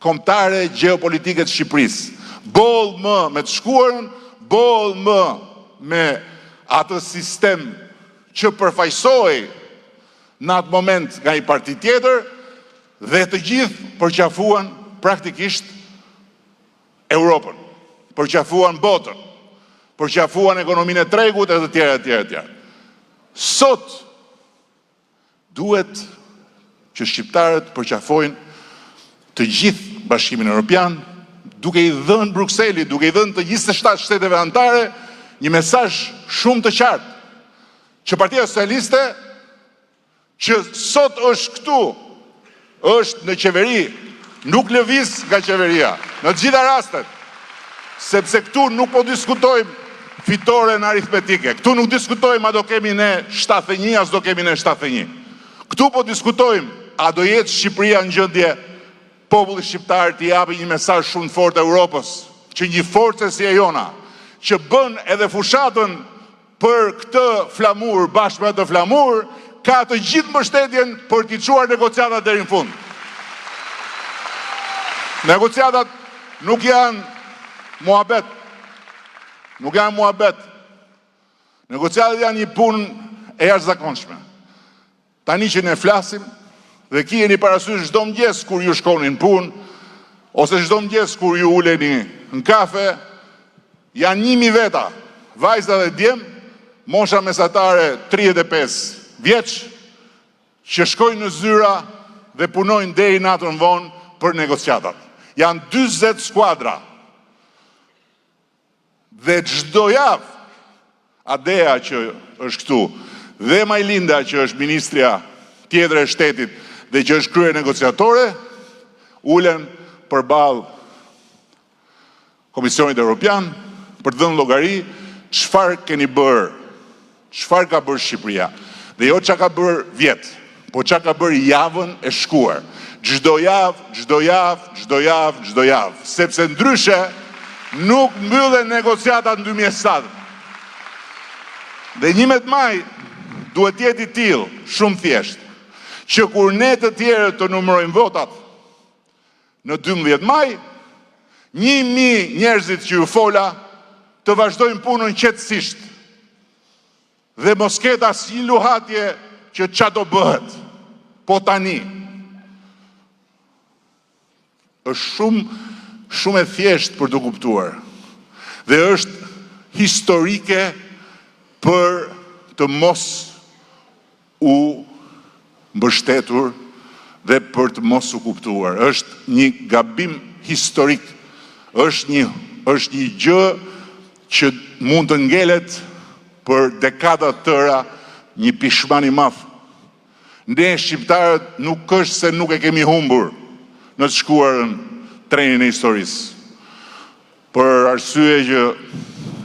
kombëtare gjeopolitike të Shqipërisë. Boll më me të shkuarën, boll më me atë sistem që përfaqësohej në atë moment nga një parti tjetër, dhe të gjithë përqafuan praktikisht Europën, përqafuan botën, përqafuan ekonominë e tregut e të tjera, e tjera, e tjera. Sot duhet që shqiptarët përqafojnë të gjithë Bashkimin Evropian, duke i dhënë Brukselit, duke i dhënë të 27 shteteve anëtare një mesazh shumë të qartë, që Partia Socialiste, që sot është këtu, është në qeveri, nuk lëviz nga qeveria, në gjitha rastet, sepse këtu nuk po diskutojmë fitore në aritmetike, këtu nuk diskutojmë a do kemi ne 71, as do kemi ne 71. Këtu po diskutojmë a do jetë Shqipëria në gjendje populli shqiptar të japi një mesazh shumë fort Europës, që një forcë si e jona, që bën edhe fushatën për këtë flamur bashkë me atë flamur, ka të gjithë mbështetjen për t'i çuar negociatat deri në fund. Negociatat nuk janë muhabet. Nuk janë muhabet. Negociatat janë një punë e jashtëzakonshme. Tani që ne flasim, dhe ki jeni parasysh çdo mëngjes kur ju shkonin në punë, ose çdo mëngjes kur ju uleni në kafe, janë 1000 veta, vajza dhe djem, mosha mesatare 35 vjeç, që shkojnë në zyra dhe punojnë deri natën vonë për negociatat. Janë 40 skuadra. Dhe çdo javë, Adea që është këtu, dhe Majlinda që është ministrja tjetër e shtetit dhe që është krye negociatore, ulen përballë Komisionit Evropian për të dhënë llogari çfarë keni bërë, çfarë ka bërë Shqipëria. Dhe jo çka ka bërë vjet, po çka ka bërë javën e shkuar. Çdo javë, sepse ndryshe nuk mbyllen negociatat në 2007. Dhe 11 maj duhet jetë i tillë, shumë thjesht, që kur ne të tjerë të numërojmë votat në 12 maj, 1000 njerëzit që ju fola të vazhdojnë punën qetësisht. Dhe mos ketë asnjë luhatje që ç'a do bëhet. Po tani është shumë e thjeshtë për të kuptuar. Dhe është historike për të mos u mbështetur dhe për të mos u kuptuar. Është një gabim historik. Është një gjë që mund të ngelet për dekada tëra, një pishman i madh. Ne shqiptarët nuk është se nuk e kemi humbur në të shkuarën trenin e historisë, për arsye që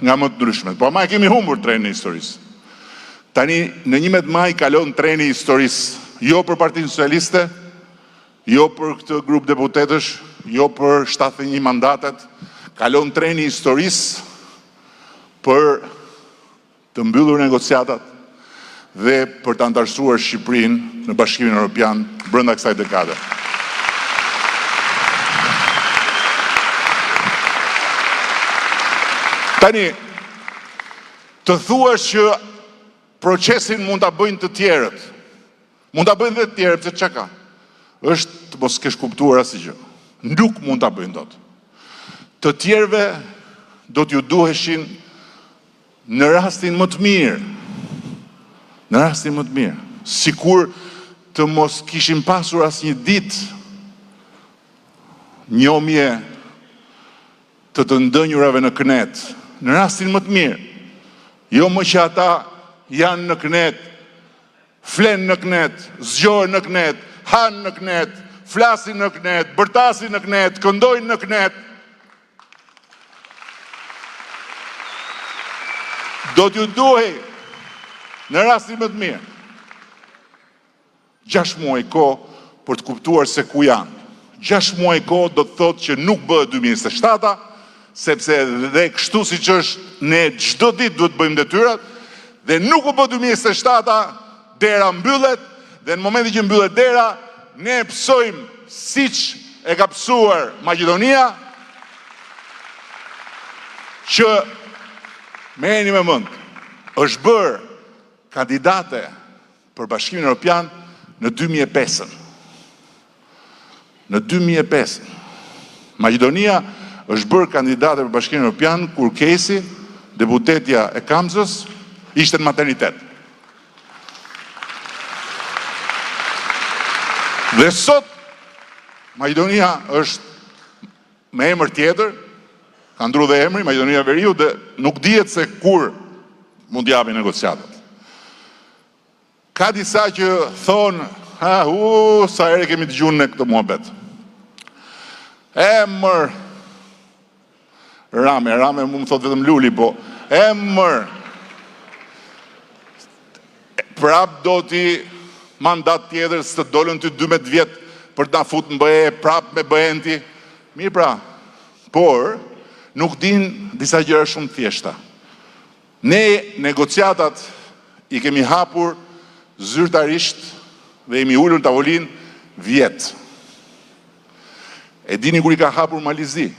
nga më të ndryshmet. Po ama e kemi humbur trenin e historisë. Tani në 11 maj kalon treni i historisë, jo për Partinë Socialiste, jo për këtë grup deputetësh, jo për 71 mandatet, kalon treni i historisë për të mbyllur negociatat dhe për të antarësuar Shqipërinë në Bashkimin Evropian brenda kësaj dekade. Tani, të thuash që procesin mund ta bëjnë të tjerët. Mund ta bëjnë dhe të tjerët, pse çka ka? Është të mos kesh kuptuar asgjë. Nuk mund ta bëjnë dot. Të tjerëve do t'ju duheshin në rastin më të mirë. Në rastin më të mirë. Sikur të mos kishin pasur asnjë ditë njomje të të ndënjurave në kënet. Në rastin më të mirë. Jo më që ata janë në kënet, flenë në kënet, zgjojnë në kënet, hanë në kënet, flasin në kënet, bërtasin në kënet, këndojnë në kënet. Do t'ju duhej në rastin më të mirë 6 muaj kohë për të kuptuar se ku janë. 6 muaj kohë do të thotë që nuk bëhet 2027, sepse dhe kështu siç është ne çdo ditë duhet bëjmë detyrat, dhe nuk u bë 2027, dera mbyllet, dhe në momentin që mbyllet dera, ne psojmë siç e ka psuar Maqedonia, që merrni me mend, është bërë kandidate për Bashkimin Evropian në 2005. Në 2005. Maqedonia është bërë kandidate për Bashkimin Evropian kur Kesi, deputetja e Kamzës, ishte në maternitet. Dhe sot Maqedonia është me emër tjetër, ka ndru dhe emri, Maqedonia Veriu, dhe nuk dihet se kur mund japi negociatat. Ka disa që thonë, sa ere kemi të gjunë në këtë muhabet. Emër, Rame mu më thotë vetëm Luli, po, emër, prap do t'i mandat tjetër së të dollën të 12 vjetë për të na fut në bëhe, prap me bëhenti. Mirë pra, por, nuk din disa gjëra shumë thjeshta. Ne negociatat i kemi hapur zyrtarisht dhe jemi ullur tavolin vjetë. E dini kur i ka hapur Malizi?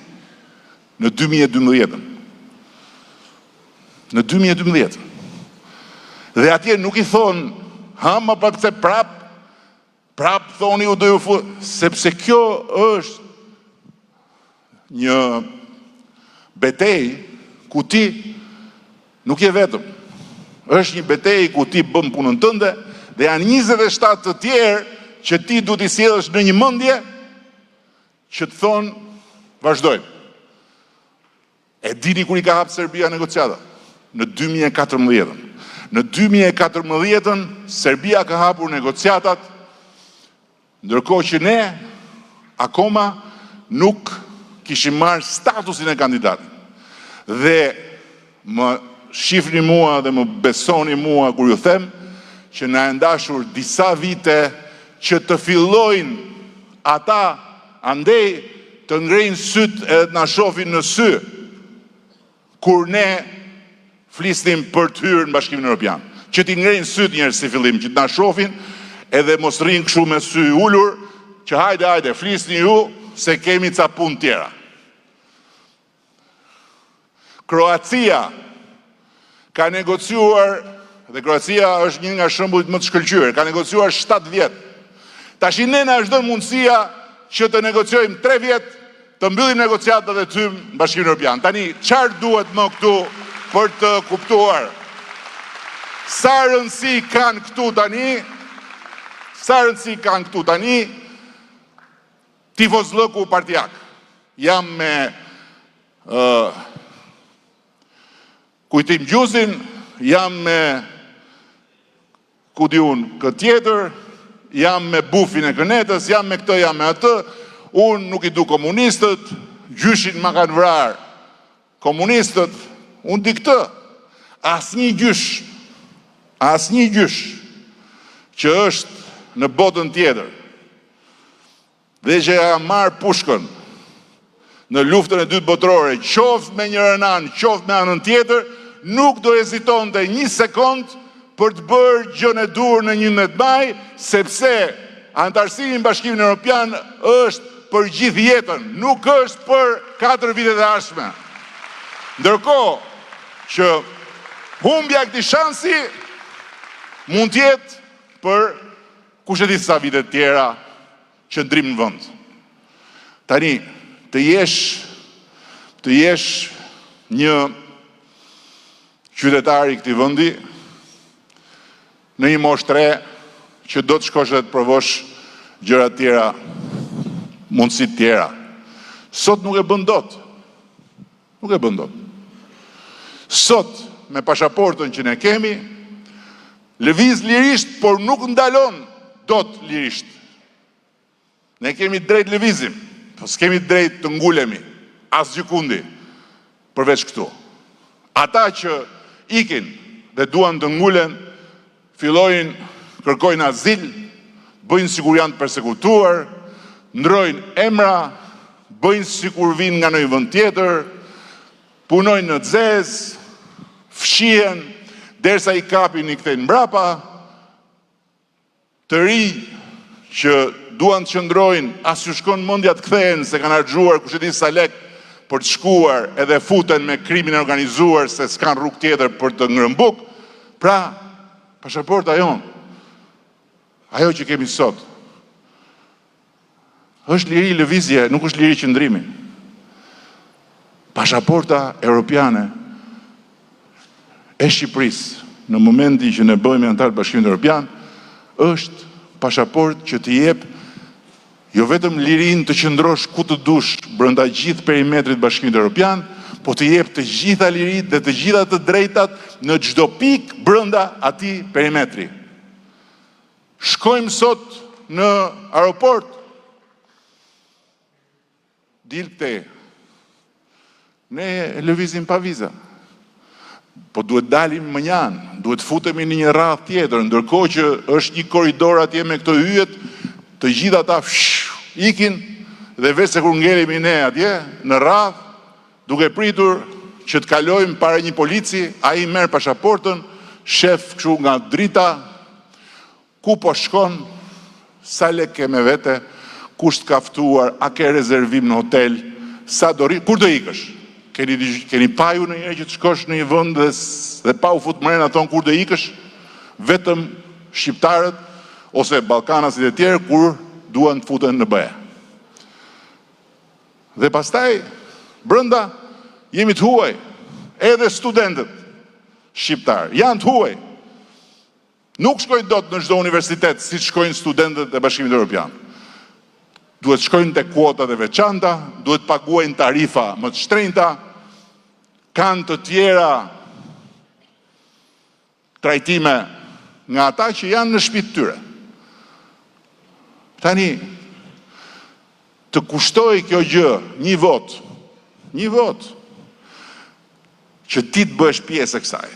Në 2012. Në 2012. Dhe atje nuk i thonë, ma pa pëse prap thoni u do ju fu, sepse kjo është një betej ku ti nuk je vetëm. Është një betej ku ti bëm punën tënde dhe janë 27 të tjerë që ti du t'i sjellësh në një mendje që të thonë vazhdojmë. E dini kur i ka hapë Serbia negociata? Në 2014. Në 2014 Serbia ka hapur negociatat, ndërkohë që ne akoma nuk kishim marrë statusin e kandidatit. Dhe më shifni mua dhe më besoni mua kur ju them që na e ndashur disa vite që të fillojnë ata andej të ngrejnë syt edhe të na shohin në sy kur ne flisnim për të hyrë në Bashkimin Evropian. Që t'i ngrejnë syt njerëz si fillim, që t'na shohin edhe mos rrinë kështu me sy ulur, që hajde, flisni ju se kemi ca punë tjera. Kroacia ka negociuar, dhe Kroacia është një nga shembujt më të shkëlqyer, ka negociuar 7 vjet. Tash ne na është dhënë mundësia që të negociojmë 3 vjet, të mbyllim negociatat dhe të hyjmë në Bashkimin Evropian. Tani, çfarë duhet më këtu për të kuptuar? Sa rëndësi kanë këtu tani, tifozllëku partijak. Jam me Kujtim Gjuzin, jam me ku di unë këtë tjetër, jam me Bufin e Kënetës, jam me këtë, jam me atë, unë nuk i du komunistët, gjyshin ma kanë vrarë komunistët, unë di këtë, asnjë gjysh që është në botën tjetër, dhe që ja marë pushkën në luftën e dytë botërore, qoftë me njërën anë, qoftë me anën tjetër, nuk do hezitonte 1 sekond për të bërë gjën e dur në 11 maj, sepse antarësimi në Bashkimin Evropian është për gjithë jetën, nuk është për 4 vitet e ardhshme. Ndërkohë, që humbja këtij shansi mund t'jetë për kush e di sa vite tjera që ndrim në vend. Tani, të jesh një qytetar i këtij vendi në një moshë tre që do të shkosh dhe të provosh gjëra tjera, mundësi tjera. Sot nuk e bën dot. Nuk e bën dot. Sot, me pasaportën që ne kemi, lëviz lirisht, por nuk ndalon dot lirisht. Ne kemi drejt lëvizim, po s'kemi drejt të ngulemi, as gjikundi, përveç këtu. Ata që ikin dhe duan të ngulen, fillojnë kërkojnë azil, bëjnë sikur janë të persekutuar, ndrojnë emra, bëjnë sikur vinë nga një vend tjetër, punojnë në zezë, fshihen, derisa i kapin i kthejnë mbrapa, të ri që duan të qëndrojnë, as ju shkon mendja të kthehen se kanë harxuar kush e di sa lek për të shkuar edhe futen me krimin e organizuar se s'kan rrugë tjetër për të ngrënë buk. Pra, pasaporta jonë, ajo që kemi sot, është liri lëvizje, nuk është liri qëndrimi. Pasaporta europiane e Shqipërisë, në momentin që ne bëhemi antar të Bashkimit Evropian, është pasaport që të jep jo vetëm lirinë të qëndrosh ku të dush brenda gjithë perimetrit Bashkimit Evropian, po të jep të gjitha liritë dhe të gjitha të drejtat në çdo pikë brenda atij perimetri. Shkojmë sot në aeroport, dil këtej, ne lëvizim pa viza. Po duhet dalim mënjan, duhet futemi në një radhë tjetër, ndërkohë që është një korridor atje me këto hyjet, të gjitha ata ikin dhe vetë se kur ngelemi ne atje në radhë, duke pritur që të kalojmë para një polici, ai merr pasaportën, shef kështu nga drita, ku po shkon, sa lek ke me vete, kush të ka ftuar, a ke rezervim në hotel, sa do ri, kur do ikësh? Keni paju në njëre që të shkosh në një vend dhe pa u fut mrena ton kur do ikësh? Vetëm shqiptarët ose ballkanasit e tjerë kur duan të futen në BE. Dhe pastaj brenda jemi të huaj, edhe studentët shqiptar janë të huaj. Nuk shkojnë dot në çdo universitet si shkojnë studentët e Bashkimit Evropian. Duhet shkojnë te kuotat e veçanta, duhet paguajnë tarifa më të shtrenjta, kanë të tjera trajtime nga ata që janë në shtëpitë tyre. Tani, të kushtoj kjo gjë, një vot, që ti të bësh pjesë e kësaj,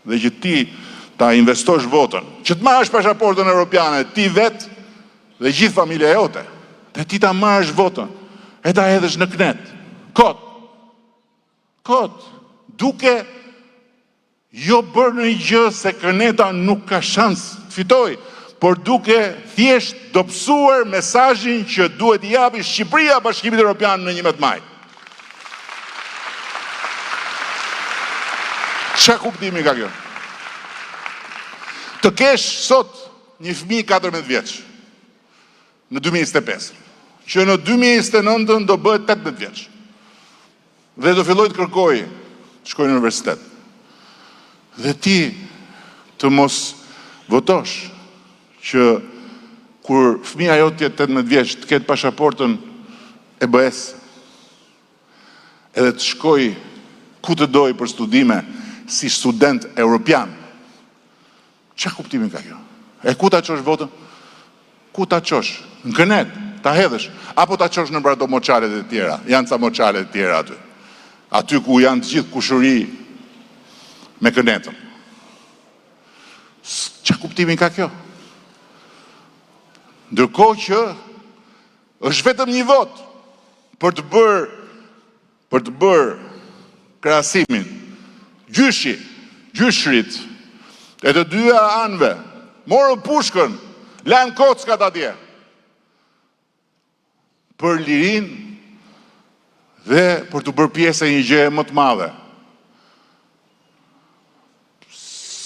dhe që ti ta investosh votën, që të marrësh pasaportën europiane, ti vetë dhe gjithë familja jote, dhe ti ta marrësh votën, e ta hedhësh në knet, kot, duke jo bërë në gjë se kërneta nuk ka shans të fitoj, por duke thjesht dobësuar mesazhin që duhet i japi Shqipëria Bashkimit Evropian në 11 maj. Çfarë kuptimi ka kjo? Të kesh sot një fëmijë 14 vjeç në 2025, që në 2029 do bëhet 18 vjeç. Dhe do filloj të kërkoj të shkoj në universitet. Dhe ti të mos votosh që kur fëmia jote jetë 18 vjeç të ketë pasaportën e BE-s edhe të shkoj ku të doj për studime si student europian. Çfarë kuptimi ka kjo? E ku ta çosh votën? Ku ta çosh? Në kënet, ta hedhësh, apo ta çosh në ato moçalet e tjera? Janë ca moçale të tjera aty. Aty ku janë të gjithë kushëri me kënetën. Çfarë kuptimi ka kjo? Ndërkohë që është vetëm një vot për të bërë krahasimin. Gjyshrit e të dyja anëve morën pushkën, lanë kockat atje për lirinë dhe për të bërë pjesë e një gjë më të madhe.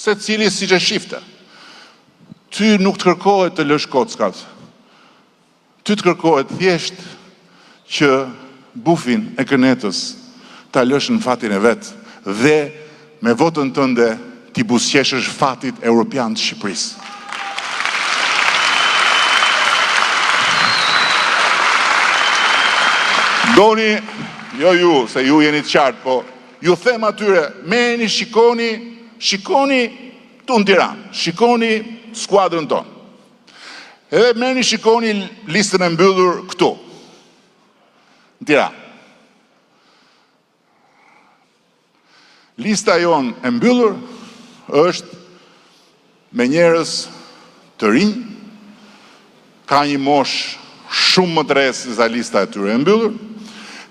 se cili si që shifte. Ty nuk të kërkohet të lësh kockat. Ty të kërkohet thjesht që bufin e kënetës ta lësh në fatin e vetë dhe me votën tënde ti buzëqeshësh fatit europian të Shqipërisë. Doni, jo ju, se ju jeni të qartë, po ju them atyre, merrni shikoni tu në Tiranë, shikoni skuadrën tonë. Edhe merrni shikoni listën e mbyllur këtu, në Tiranë. Lista jonë e mbyllur është me njerëz të rinj, ka një mosh shumë më të re se sa lista e tyre e mbyllur,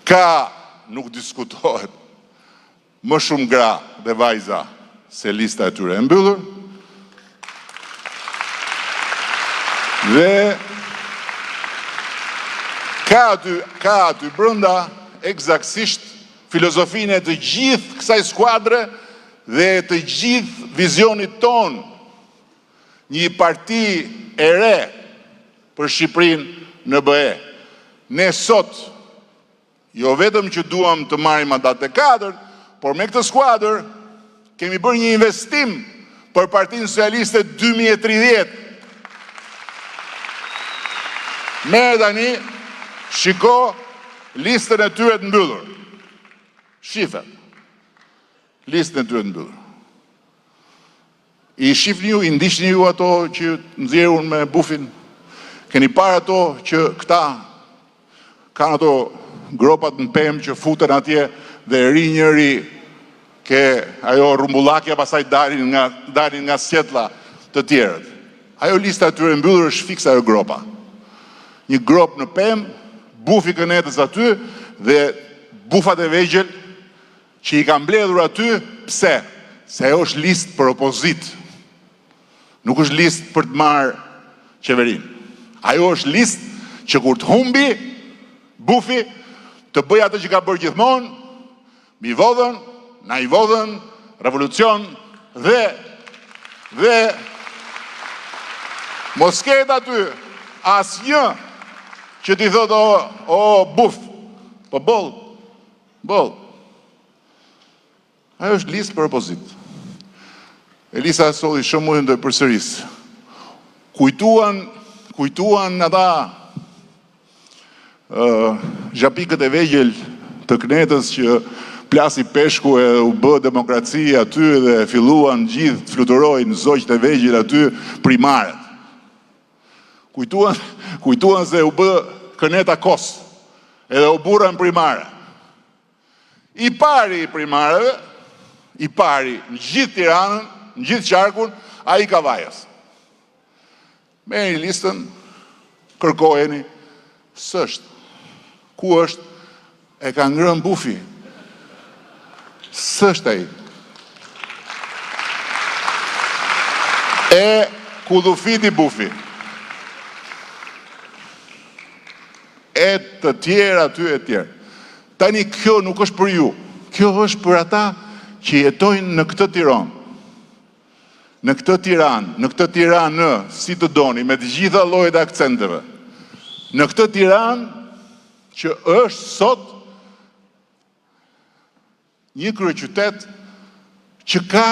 ka, nuk diskutohet, më shumë gra dhe vajza se lista e tyre e mbyllur, dhe ka aty brenda eksaktësisht filozofinë e të gjithë kësaj skuadre dhe të gjithë vizionit ton, një parti e re për Shqipërinë në BE. Ne sot, jo vetëm që duam të marrim mandat e 4, por me këtë skuadër kemi bërë një investim për Partinë Socialiste 2030. Merë tani, shiko listën e tyre të mbyllur. Shifet. Listën e tyre të mbyllur. I shifni ju, i ndishni ju ato që nxjerrun me bufin. Keni parë ato që këta kanë ato gropat në pemë që futen atje dhe ri njëri ke ajo rumbullakja pasaj dalin nga sjetla të tjerët. Ajo lista e tyre e mbyllur është fiksa ajo gropa. Një grop në pemë, bufi kënetës aty dhe bufat e vegjël që i ka mbledhur aty, pse? Se ajo është listë për opozit. Nuk është listë për të marrë qeverinë. Ajo është listë që kur të humbi, bufi, të bëj atë që ka bërë gjithmonë, mi vodhën, na i vodhën, revolucion dhe mos ketë aty asnjë që ti thotë o buf, po boll. Ajo është listë për opozit. Elisa solli shumë mundin të përsëris. Kujtuan ata zhapikët e vegjël të kënetës që plasi peshku e u bë demokraci aty dhe filluan gjithë të fluturojnë zogjt e vegjël aty primaret. Kujtuan se u bë këneta kos edhe u burën primare. I pari i primareve, i pari në gjithë Tiranën, në gjithë qarkun, a i ka vajës. Merrni listën, kërkojeni, s'është. Ku është? E ka ngrënë bufi. S'është ai. E kudhufiti bufi. E të tjerë aty e tjerë. Tani kjo nuk është për ju. Kjo është për ata që jetojnë në këtë Tiranë. Në këtë Tiranë, në këtë Tiranë, si të doni, me të gjitha llojet e akcenteve. Në këtë Tiranë që është sot një kryeqytet që ka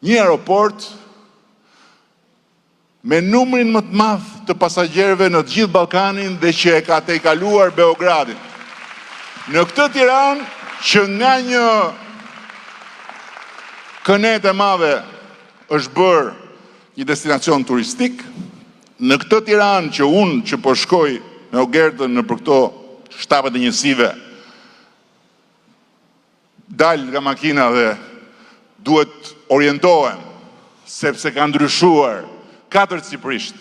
një aeroport me numrin më të madh të pasagjerëve në të gjithë Ballkanin dhe që e ka tejkaluar Beogradin. Në këtë Tiranë që nga një kënet e madhe është bërë një destinacion turistik, në këtë Tiranë që unë që po shkoj me Ogertën në për këto shtapet e njësive, dalë nga makina dhe duhet orientohem, sepse ka ndryshuar 4 ciprisht.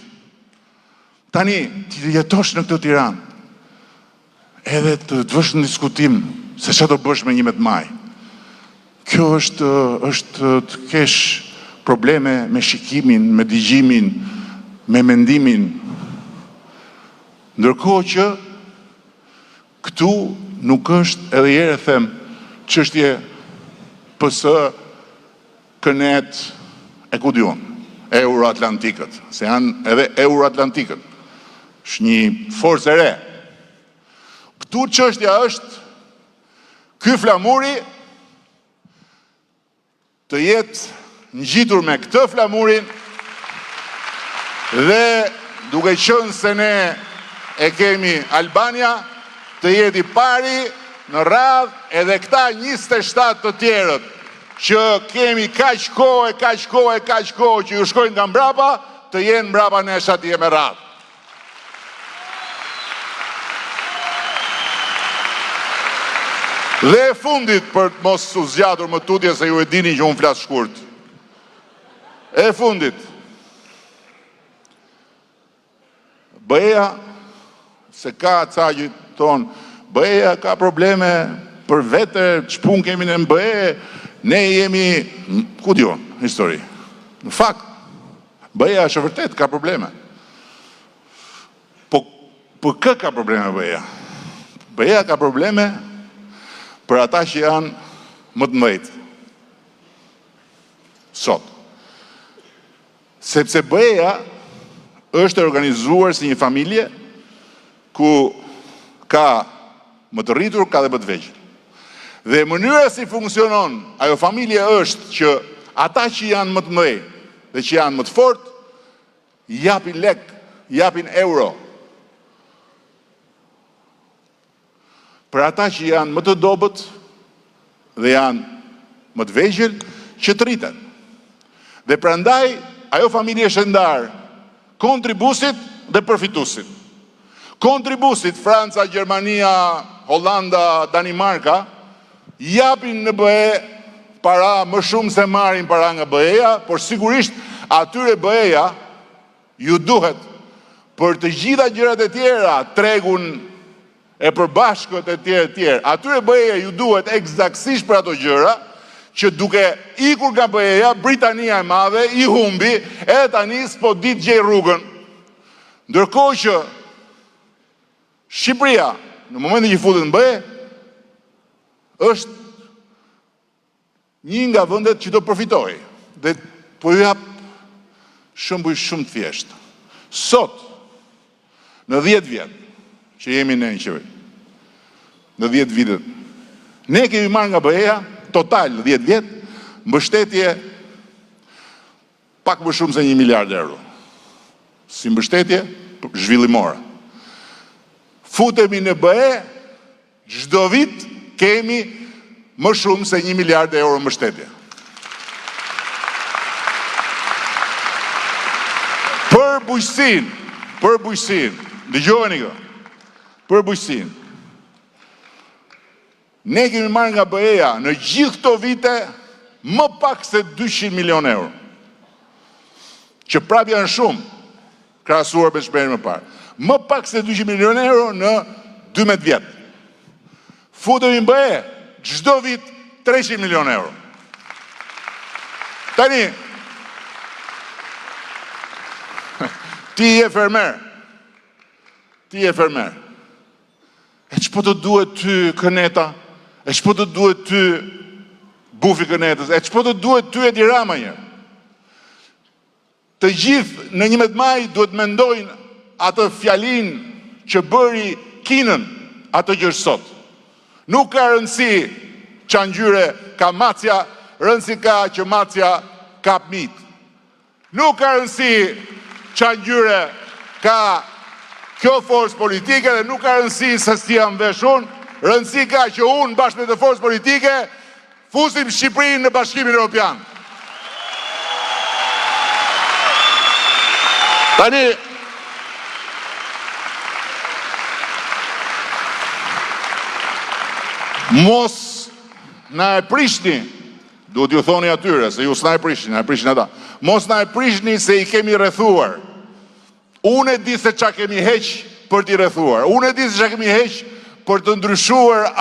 Tani, ti jetosh në këtë Tiranë, edhe të vësh në diskutim se që do bësh me 11 maj. Kjo është të kesh probleme me shikimin, me digjimin, me mendimin. Ndërkohë që këtu nuk është, edhe jere them, çështje PS kënet e ku diun, Euroatlantikët, se janë edhe Euroatlantikët. Është një forcë e re. Këtu çështja është ky flamuri të jetë ngjitur me këtë flamurin dhe duke qenë se ne e kemi Albania, të jetë i pari në radhë edhe këta 27 të tjerët që kemi kaq kohë që ju shkojnë nga mbrapa, të jenë mbrapa nesh atje me radhë. Dhe e fundit, për të mos u zgjatur më tutje se ju e dini që unë flas shkurt. E fundit. BE-ja, se ka ca që thonë, BE-ja ka probleme për vete, çpun kemi në BE, ne jemi, ku diun, histori. Në fakt, BE-ja është vërtet ka probleme. Po për kë ka probleme BE-ja? BE-ja ka probleme për ata që janë më të mëdhenj. Sot. Sepse BE-ja është organizuar si një familje ku ka më të rritur, ka dhe më të vegjël. Dhe mënyra si funksionon ajo familje është që ata që janë më të mëdhenj dhe që janë më të fortë, japin lek, japin euro. Për ata që janë më të dobët dhe janë më të vegjël, që të rriten. Dhe prandaj, ajo familje është ndarë kontribusit dhe përfitusit. Kontribusit, Franca, Gjermania, Hollanda, Danimarka, japin në BE para më shumë se marrin para nga BE-ja, por sigurisht atyre BE-ja ju duhet për të gjitha gjërat e tjera, tregun e përbashkët e tjerë, atyre BE-ja ju duhet eksaktësisht për ato gjëra, që duke ikur nga BE-ja, Britania e Madhe i humbi, e tani s'po ditë gjej rrugën. Ndërkohë që Shqipëria, në momentin që futet në BE, është një nga vendet që do përfitojë. Dhe po ju jap shembull shumë të thjeshtë. Sot, në 10 vjet që jemi në qeveri, në 10 vitet, ne kemi marrë nga BE-ja total 10 vjet, mbështetje pak më shumë se 1 miliard euro. Si mbështetje zhvillimore. Futemi në BE, çdo vit kemi më shumë se 1 miliard euro mbështetje. Për bujqësinë, dëgjoni kjo. Për bujqësinë. Ne kemi marrë nga BE-ja në gjithë këto vite më pak se 200 milion euro. Që prap janë shumë, krahasuar me shperin më parë. Më pak se 200 milion euro në 12 vjet. Futemi në BE, çdo vit 300 milion euro. Tani, ti je fermer. E ç'po të duhet ty Këneta? E ç'po të duhet ty bufi Kënetës? E ç'po të duhet ty Edi Rama një? Të gjithë në 11 maj duhet mendojnë atë fjalinë që bëri Kinën, atë që është sot. Nuk ka rëndësi që ngjyre ka Macja, rëndësi ka që Macja ka mit. Nuk ka rëndësi që ngjyre ka kjo forcë politike dhe nuk ka rëndësi se si jam vesh unë, rëndësi ka që unë bashkë me të forcë politike fusim Shqipërinë në Bashkimin Evropian. Tani, mos na e prishni, duhet ju thoni atyre, se ju s'na e prishni, na e prishni ata. Mos na e prishni se i kemi rrethuar. Unë e di se çka kemi heq për t'i rrethuar. Unë e di se çka kemi heq për të ndryshuar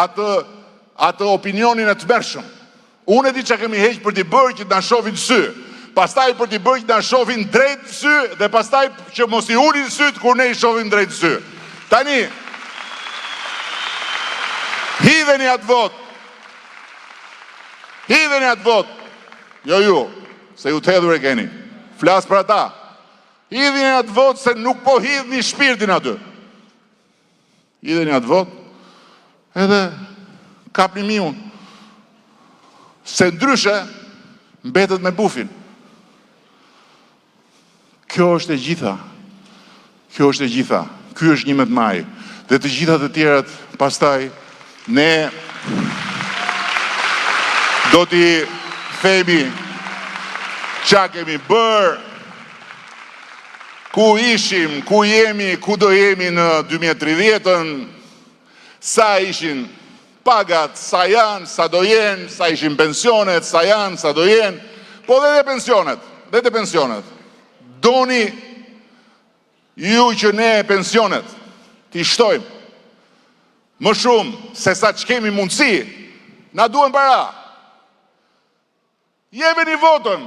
atë opinionin e tmerrshëm. Unë e di çka kemi heq për t'i bërë që të na shohin sy. Pastaj për t'i bërë që të na shohin drejt sy dhe pastaj që mos i ulin syt kur ne i shohim drejt sy. Tani, hidheni atë vot. Jo ju, se ju të hedhur e keni. Flasë për ata. Hidhni atë votë se nuk po hidhni shpirtin aty. Hidhni atë votë, edhe kapni miun. Se ndryshe, mbetet me bufin. Kjo është e gjitha. Kjo është e gjitha. Ky është 11 maj. Dhe të gjitha të tjerat, pastaj, ne do t'i themi qa kemi bërë, ku ishim, ku jemi, ku do jemi në 2030-ën, sa ishin pagat, sa janë, sa do jenë, sa ishin pensionet, sa janë, sa do jenë, po dhe dhe pensionet. Doni ju që ne pensionet t'i shtojmë më shumë se sa që kemi mundësi, na duhen para. Jeve një votën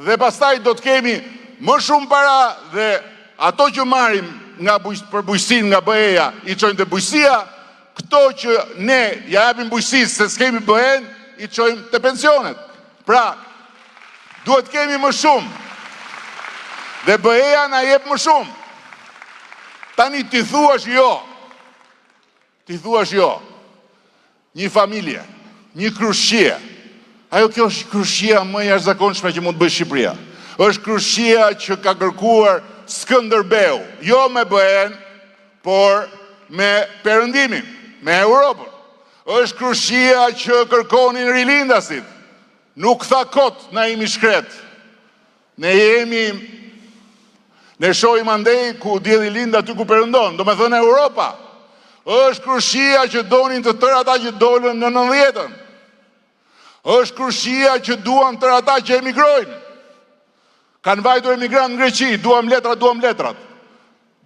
dhe pastaj do të kemi më shumë para dhe ato që marim nga për bujësin nga BE-ja i qojnë të bujësia, këto që ne ja japim bujësis se s'kemi BE-n, i qojnë të pensionet. Pra, duhet kemi më shumë dhe BE-ja na jep më shumë. Tani ti thuash jo. Ti thuash jo. Një familje, një krushqie. Ajo kjo është krushqia më jashtëzakonshme që mund të bëjë Shqipëria. Është krushqia që ka kërkuar Skënderbeu, jo me BE-n, por me perëndimin, me Europën. Është krushqia që kërkonin rilindasit. Nuk tha kot na imi shkret. Ne shojmë andej ku djeli linda ty ku perëndon, do me thënë Europa. Është krushqia që donin të tërë ata që dolën në 90-ën. Është krushqia që duan tërë ata që emigrojnë. Kanë vajtur emigrant në Greqi, duam letrat.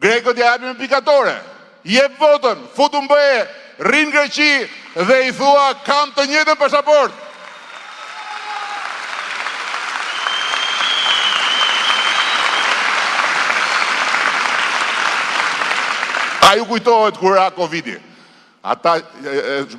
Grekët ja japin me pikatore. Jep votën, futu në BE, rinë në Greqi dhe i thua kam të njëjtën pasaport. A ju kujtohet kur ra Covidi? Ata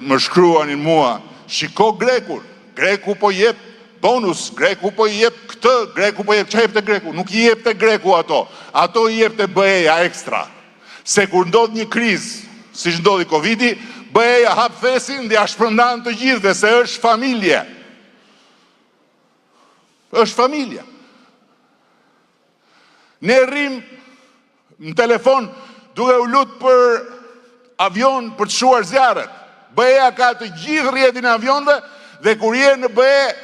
më shkruanin mua, shiko Grekun, Greku po jep bonus, Greku po jep këtë, Greku po jep, që jep të Greku? Nuk i jep të Greku ato i jep të BE-ja ekstra. Se kur ndodh një kriz, si që ndodhi Covidi, BE-ja hap thesin dhe ja shpërndan të gjithë dhe se është familje. është familje. Ne rrim në telefon duke u lut për avion për të shuar zjarret. BE-ja ka të gjithë rrjetin e avionëve dhe kur je në BE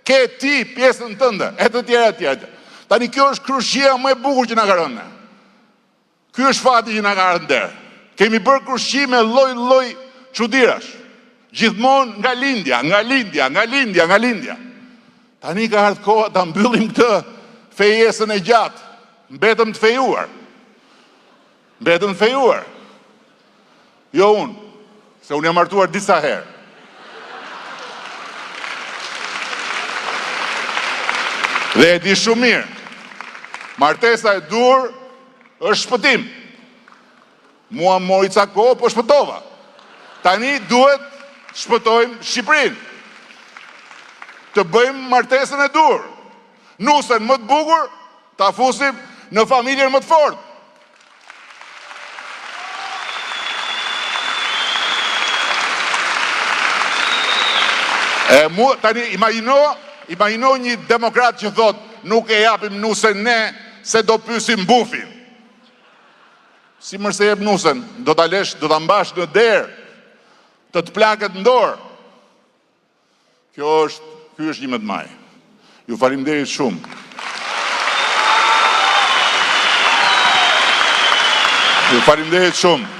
ke ti pjesën tënde, e të tjera. Tani kjo është krushqia më e bukur që na ka rënë. Ky është fati që na ka rënë der. Kemi bërë krushqi me lloj çuditërash. Gjithmonë nga lindja. Tani ka ardhur koha ta mbyllim këtë fejesën e gjatë. Mbetëm të fejuar. Jo unë, se unë jam martuar disa herë. Dhe e di shumë mirë, martesa e dur është shpëtim. Mua mori ca kohë, po shpëtova. Tani duhet shpëtojmë Shqipërinë. Të bëjmë martesën e dur. Nusën më të bukur, ta fusim në familjen më të fortë. Tani imagjino një demokrat që thot nuk e japim nusën ne se do pyesim bufin. Si mërse jep nusën, do ta mbash në derë, të plaket në dorë. Ky është 11 maj. Ju faleminderit shumë. Ju faleminderit shumë.